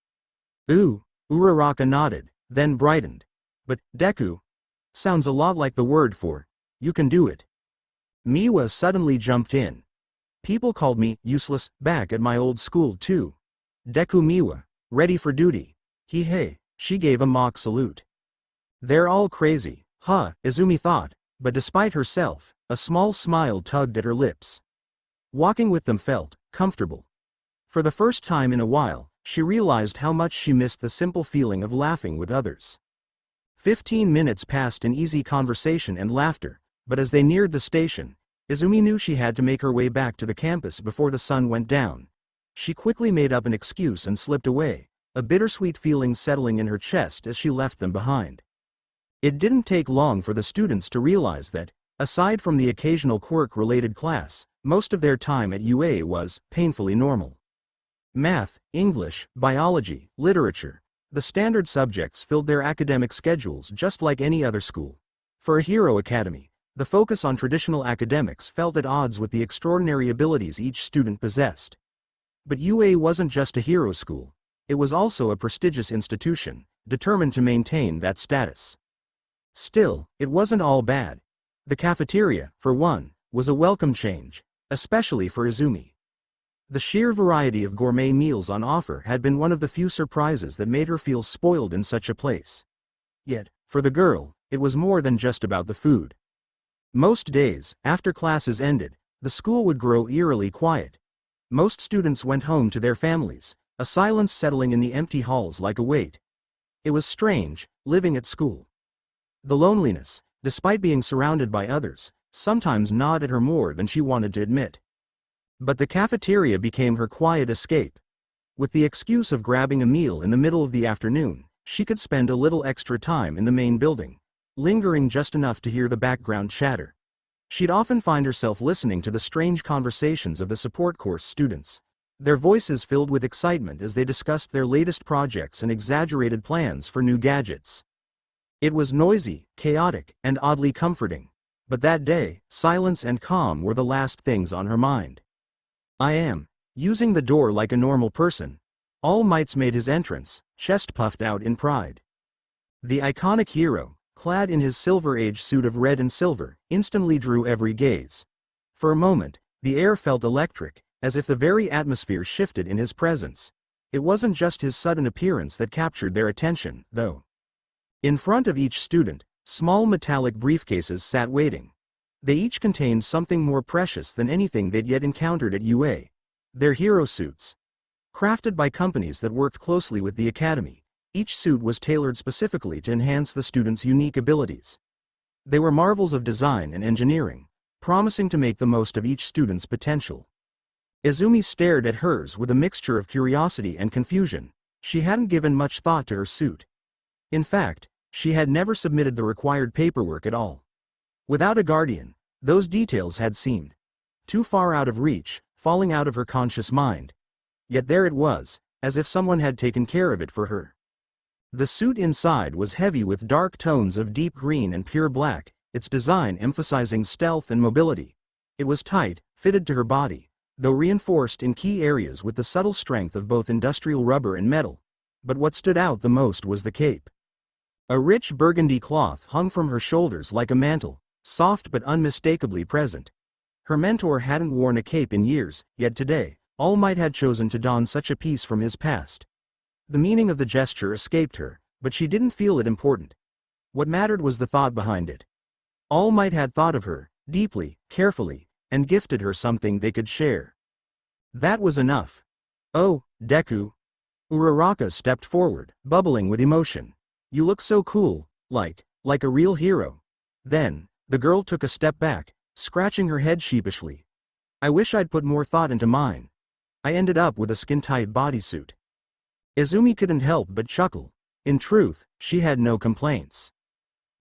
Ooh, Uraraka nodded, then brightened. But, Deku? Sounds a lot like the word for, you can do it. Miwa suddenly jumped in. People called me useless back at my old school too. Deku Miwa, ready for duty. Hey, she gave a mock salute. They're all crazy, huh, Izumi thought, but despite herself, a small smile tugged at her lips. Walking with them felt comfortable. For the first time in a while, she realized how much she missed the simple feeling of laughing with others. 15 minutes passed in easy conversation and laughter, but as they neared the station, Izumi knew she had to make her way back to the campus before the sun went down. She quickly made up an excuse and slipped away, a bittersweet feeling settling in her chest as she left them behind. It didn't take long for the students to realize that, aside from the occasional quirk-related class, most of their time at UA was painfully normal. Math, English, biology, literature, the standard subjects filled their academic schedules just like any other school. For a hero academy, the focus on traditional academics felt at odds with the extraordinary abilities each student possessed. But UA wasn't just a hero school, it was also a prestigious institution, determined to maintain that status. Still, it wasn't all bad. The cafeteria, for one, was a welcome change, especially for Izumi. The sheer variety of gourmet meals on offer had been one of the few surprises that made her feel spoiled in such a place. Yet, for the girl, it was more than just about the food. Most days, after classes ended, the school would grow eerily quiet. Most students went home to their families, a silence settling in the empty halls like a weight. It was strange, living at school. The loneliness, despite being surrounded by others, sometimes gnawed at her more than she wanted to admit. But the cafeteria became her quiet escape. With the excuse of grabbing a meal in the middle of the afternoon, she could spend a little extra time in the main building, lingering just enough to hear the background chatter. She'd often find herself listening to the strange conversations of the support course students, their voices filled with excitement as they discussed their latest projects and exaggerated plans for new gadgets. It was noisy, chaotic, and oddly comforting. But that day, silence and calm were the last things on her mind. I am using the door like a normal person. All Might's made his entrance, chest puffed out in pride. The iconic hero, clad in his Silver Age suit of red and silver, instantly drew every gaze. For a moment, the air felt electric, as if the very atmosphere shifted in his presence. It wasn't just his sudden appearance that captured their attention, though. In front of each student, small metallic briefcases sat waiting. They each contained something more precious than anything they'd yet encountered at UA. Their hero suits. Crafted by companies that worked closely with the academy, each suit was tailored specifically to enhance the students' unique abilities. They were marvels of design and engineering, promising to make the most of each student's potential. Izumi stared at hers with a mixture of curiosity and confusion. She hadn't given much thought to her suit. In fact, she had never submitted the required paperwork at all. Without a guardian, those details had seemed too far out of reach, falling out of her conscious mind. Yet there it was, as if someone had taken care of it for her. The suit inside was heavy with dark tones of deep green and pure black, its design emphasizing stealth and mobility. It was tight, fitted to her body, though reinforced in key areas with the subtle strength of both industrial rubber and metal. But what stood out the most was the cape. A rich burgundy cloth hung from her shoulders like a mantle, soft but unmistakably present. Her mentor hadn't worn a cape in years, yet today, All Might had chosen to don such a piece from his past. The meaning of the gesture escaped her, but she didn't feel it important. What mattered was the thought behind it. All Might had thought of her, deeply, carefully, and gifted her something they could share. That was enough. "Oh, Deku." Uraraka stepped forward, bubbling with emotion. "You look so cool, like a real hero." Then, the girl took a step back, scratching her head sheepishly. "I wish I'd put more thought into mine. I ended up with a skin-tight bodysuit." Izumi couldn't help but chuckle. In truth, she had no complaints.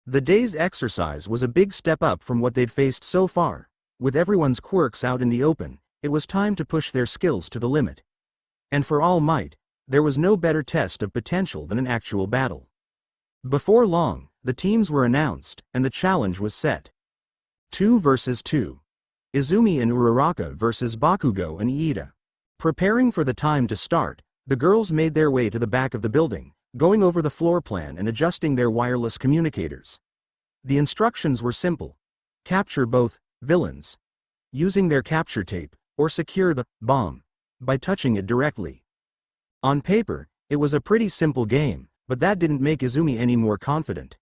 The day's exercise was a big step up from what they'd faced so far. With everyone's quirks out in the open, it was time to push their skills to the limit. And for All Might, there was no better test of potential than an actual battle. Before long, the teams were announced, and the challenge was set. 2 versus 2. Izumi and Uraraka versus Bakugo and Iida. Preparing for the time to start, the girls made their way to the back of the building, going over the floor plan and adjusting their wireless communicators. The instructions were simple. Capture both villains using their capture tape, or secure the bomb by touching it directly. On paper, it was a pretty simple game, but that didn't make Izumi any more confident.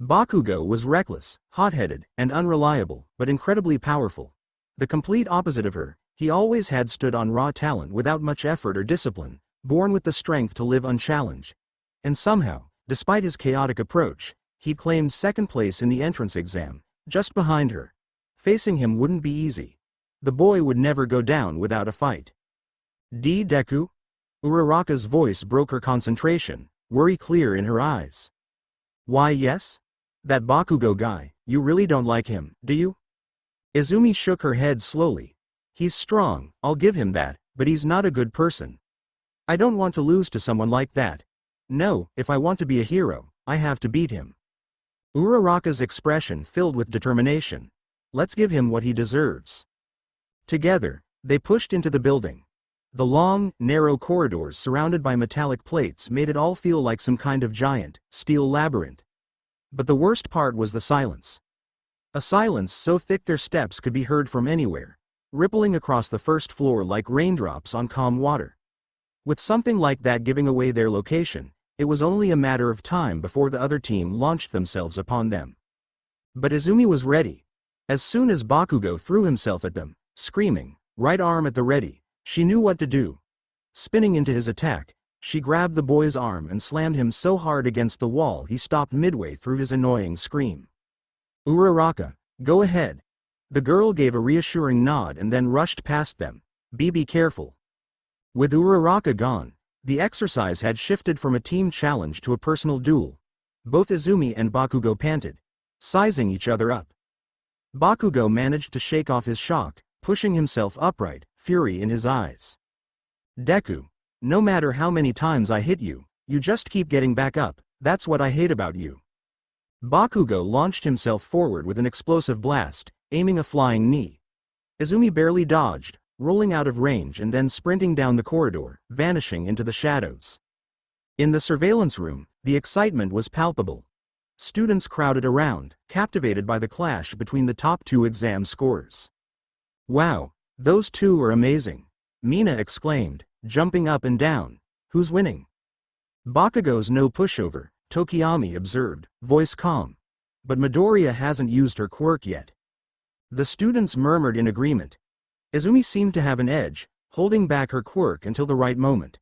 Bakugo was reckless, hot-headed, and unreliable, but incredibly powerful. The complete opposite of her, he always had stood on raw talent without much effort or discipline, born with the strength to live unchallenged. And somehow, despite his chaotic approach, he'd claimed second place in the entrance exam, just behind her. Facing him wouldn't be easy. The boy would never go down without a fight. Deku? Uraraka's voice broke her concentration, worry clear in her eyes. "Why yes? That Bakugo guy, you really don't like him, do you?" Izumi shook her head slowly. "He's strong, I'll give him that, but he's not a good person. I don't want to lose to someone like that. No, if I want to be a hero, I have to beat him." Uraraka's expression filled with determination. "Let's give him what he deserves." Together, they pushed into the building. The long, narrow corridors surrounded by metallic plates made it all feel like some kind of giant, steel labyrinth. But the worst part was the silence. A silence so thick their steps could be heard from anywhere, rippling across the first floor like raindrops on calm water. With something like that giving away their location, it was only a matter of time before the other team launched themselves upon them. But Izumi was ready. As soon as Bakugo threw himself at them, screaming, right arm at the ready, she knew what to do. Spinning into his attack, she grabbed the boy's arm and slammed him so hard against the wall he stopped midway through his annoying scream. "Uraraka, go ahead." The girl gave a reassuring nod and then rushed past them. Be careful." With Uraraka gone, the exercise had shifted from a team challenge to a personal duel. Both Izumi and Bakugo panted, sizing each other up. Bakugo managed to shake off his shock, pushing himself upright, fury in his eyes. "Deku, no matter how many times I hit you, you just keep getting back up, that's what I hate about you." Bakugo launched himself forward with an explosive blast, aiming a flying knee. Izumi barely dodged, rolling out of range and then sprinting down the corridor, vanishing into the shadows. In the surveillance room, the excitement was palpable. Students crowded around, captivated by the clash between the top 2 exam scorers. "Wow, those two are amazing," Mina exclaimed, jumping up and down. "Who's winning?" "Bakugo's no pushover," Tokiyami observed, voice calm. "But Midoriya hasn't used her quirk yet." The students murmured in agreement. Izumi seemed to have an edge, holding back her quirk until the right moment.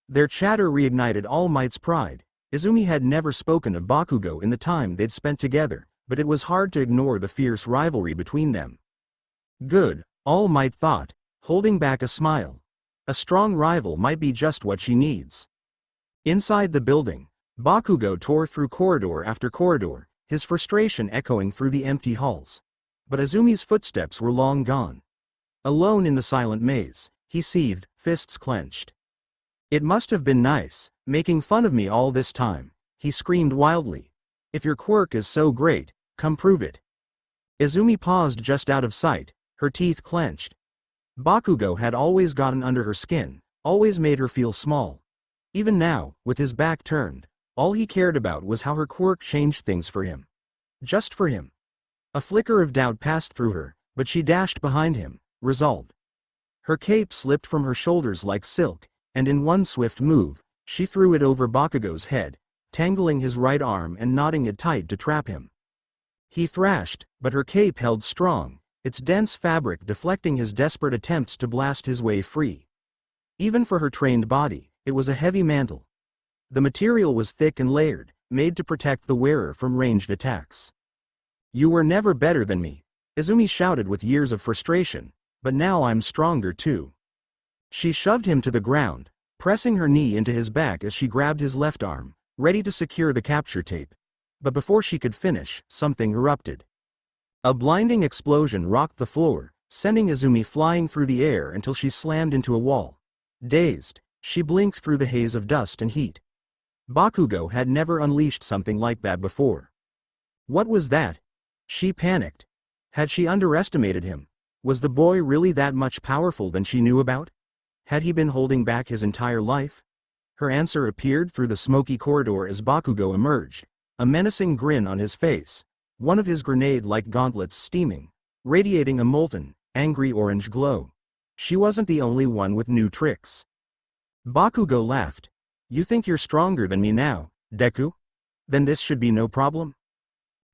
Their chatter reignited All Might's pride. Izumi had never spoken of Bakugo in the time they'd spent together, but it was hard to ignore the fierce rivalry between them. Good, All Might thought, holding back a smile. A strong rival might be just what she needs. Inside the building, Bakugo tore through corridor after corridor, his frustration echoing through the empty halls. But Izumi's footsteps were long gone. Alone in the silent maze, he seethed, fists clenched. "It must have been nice, making fun of me all this time," he screamed wildly. "If your quirk is so great, come prove it." Izumi paused just out of sight, her teeth clenched. Bakugo had always gotten under her skin, always made her feel small. Even now, with his back turned, all he cared about was how her quirk changed things for him. Just for him. A flicker of doubt passed through her, but she dashed behind him, resolved. Her cape slipped from her shoulders like silk, and in one swift move, she threw it over Bakugo's head, tangling his right arm and knotting it tight to trap him. He thrashed, but her cape held strong, its dense fabric deflecting his desperate attempts to blast his way free. Even for her trained body, it was a heavy mantle. The material was thick and layered, made to protect the wearer from ranged attacks. "You were never better than me," Izumi shouted with years of frustration, "but now I'm stronger too." She shoved him to the ground, pressing her knee into his back as she grabbed his left arm, ready to secure the capture tape. But before she could finish, something erupted. A blinding explosion rocked the floor, sending Izumi flying through the air until she slammed into a wall. Dazed, she blinked through the haze of dust and heat. Bakugo had never unleashed something like that before. What was that? She panicked. Had she underestimated him? Was the boy really that much powerful than she knew about? Had he been holding back his entire life? Her answer appeared through the smoky corridor as Bakugo emerged, a menacing grin on his face, one of his grenade-like gauntlets steaming, radiating a molten, angry orange glow. She wasn't the only one with new tricks. Bakugo laughed. "You think you're stronger than me now, Deku? Then this should be no problem."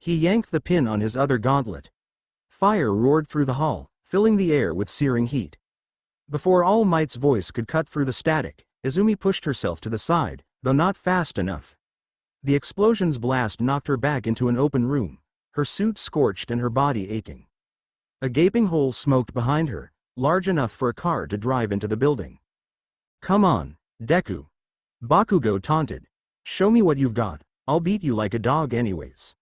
He yanked the pin on his other gauntlet. Fire roared through the hall, filling the air with searing heat. Before All Might's voice could cut through the static, Izumi pushed herself to the side, though not fast enough. The explosion's blast knocked her back into an open room, her suit scorched and her body aching. A gaping hole smoked behind her, large enough for a car to drive into the building. "Come on, Deku," Bakugo taunted. "Show me what you've got, I'll beat you like a dog anyways."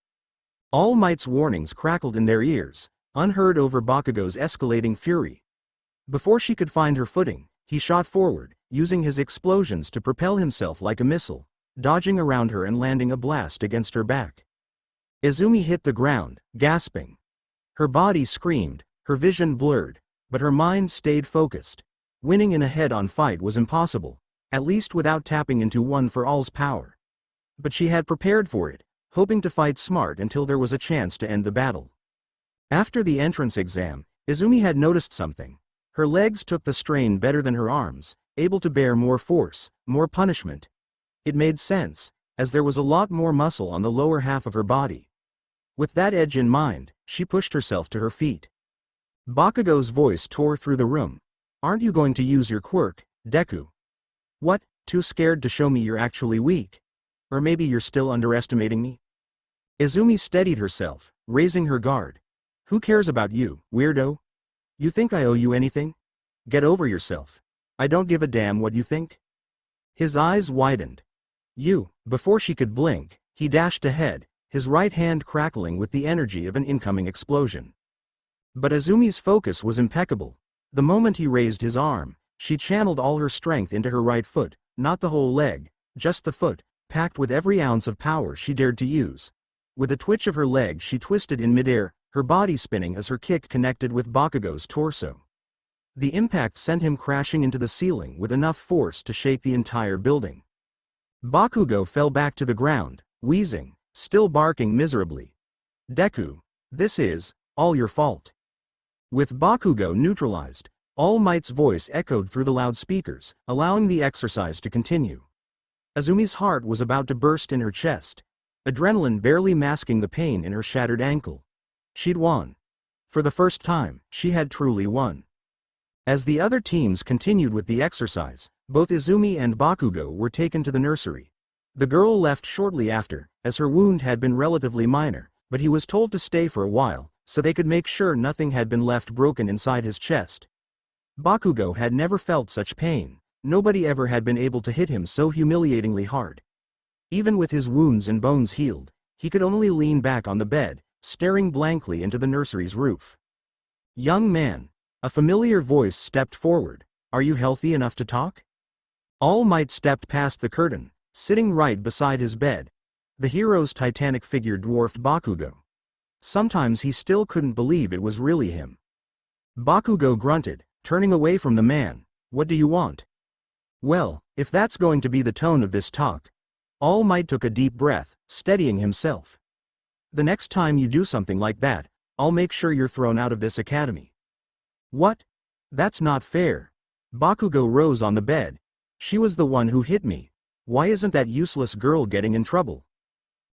All Might's warnings crackled in their ears, unheard over Bakugo's escalating fury. Before she could find her footing, he shot forward, using his explosions to propel himself like a missile, dodging around her and landing a blast against her back. Izumi hit the ground, gasping. Her body screamed, her vision blurred, but her mind stayed focused. Winning in a head-on fight was impossible, at least without tapping into One for All's power. But she had prepared for it, hoping to fight smart until there was a chance to end the battle. After the entrance exam, Izumi had noticed something. Her legs took the strain better than her arms, able to bear more force, more punishment. It made sense, as there was a lot more muscle on the lower half of her body. With that edge in mind, she pushed herself to her feet. Bakugo's voice tore through the room. "Aren't you going to use your quirk, Deku? What, too scared to show me you're actually weak? Or maybe you're still underestimating me?" Izumi steadied herself, raising her guard. "Who cares about you, weirdo? You think I owe you anything? Get over yourself. I don't give a damn what you think." His eyes widened. "You," before she could blink, he dashed ahead, his right hand crackling with the energy of an incoming explosion. But Izumi's focus was impeccable. The moment he raised his arm, she channeled all her strength into her right foot, not the whole leg, just the foot, packed with every ounce of power she dared to use. With a twitch of her leg she twisted in midair, her body spinning as her kick connected with Bakugo's torso. The impact sent him crashing into the ceiling with enough force to shake the entire building. Bakugo fell back to the ground, wheezing, still barking miserably. "Deku, this is all your fault." With Bakugo neutralized, All Might's voice echoed through the loudspeakers, allowing the exercise to continue. Izumi's heart was about to burst in her chest, adrenaline barely masking the pain in her shattered ankle. She'd won. For the first time, she had truly won. As the other teams continued with the exercise, both Izumi and Bakugo were taken to the nursery. The girl left shortly after, as her wound had been relatively minor, but he was told to stay for a while, so they could make sure nothing had been left broken inside his chest. Bakugo had never felt such pain, nobody ever had been able to hit him so humiliatingly hard. Even with his wounds and bones healed, he could only lean back on the bed, staring blankly into the nursery's roof. "Young man," a familiar voice stepped forward, "are you healthy enough to talk?" All Might stepped past the curtain, sitting right beside his bed. The hero's titanic figure dwarfed Bakugo. Sometimes he still couldn't believe it was really him. Bakugo grunted, turning away from the man. What do you want? Well, if that's going to be the tone of this talk. All Might took a deep breath, steadying himself. The next time you do something like that, I'll make sure you're thrown out of this academy. What? That's not fair. Bakugo rose on the bed. She was the one who hit me. Why isn't that useless girl getting in trouble?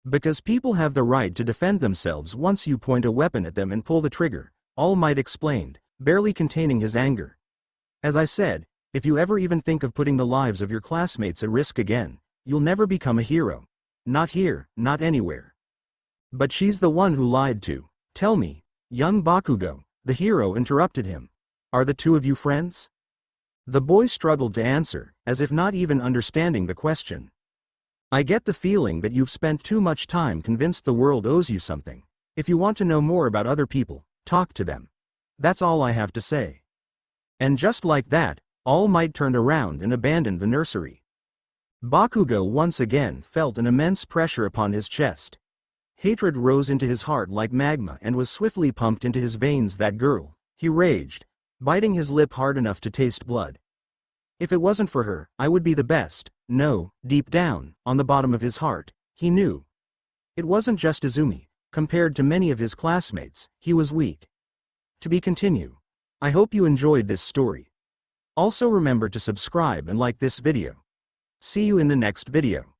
Because people have the right to defend themselves once you point a weapon at them and pull the trigger, All Might explained, barely containing his anger. As I said, if you ever even think of putting the lives of your classmates at risk again, you'll never become a hero. Not here, not anywhere. But she's the one who lied to. Tell me, young Bakugo, the hero interrupted him. Are the two of you friends? The boy struggled to answer, as if not even understanding the question. I get the feeling that you've spent too much time convinced the world owes you something. If you want to know more about other people, talk to them. That's all I have to say. And just like that, All Might turned around and abandoned the nursery. Bakugo once again felt an immense pressure upon his chest. Hatred rose into his heart like magma and was swiftly pumped into his veins. That girl, he raged, biting his lip hard enough to taste blood. If it wasn't for her, I would be the best. No, deep down, on the bottom of his heart, he knew. It wasn't just Izumi. Compared to many of his classmates, he was weak. To be continued. I hope you enjoyed this story. Also remember to subscribe and like this video. See you in the next video.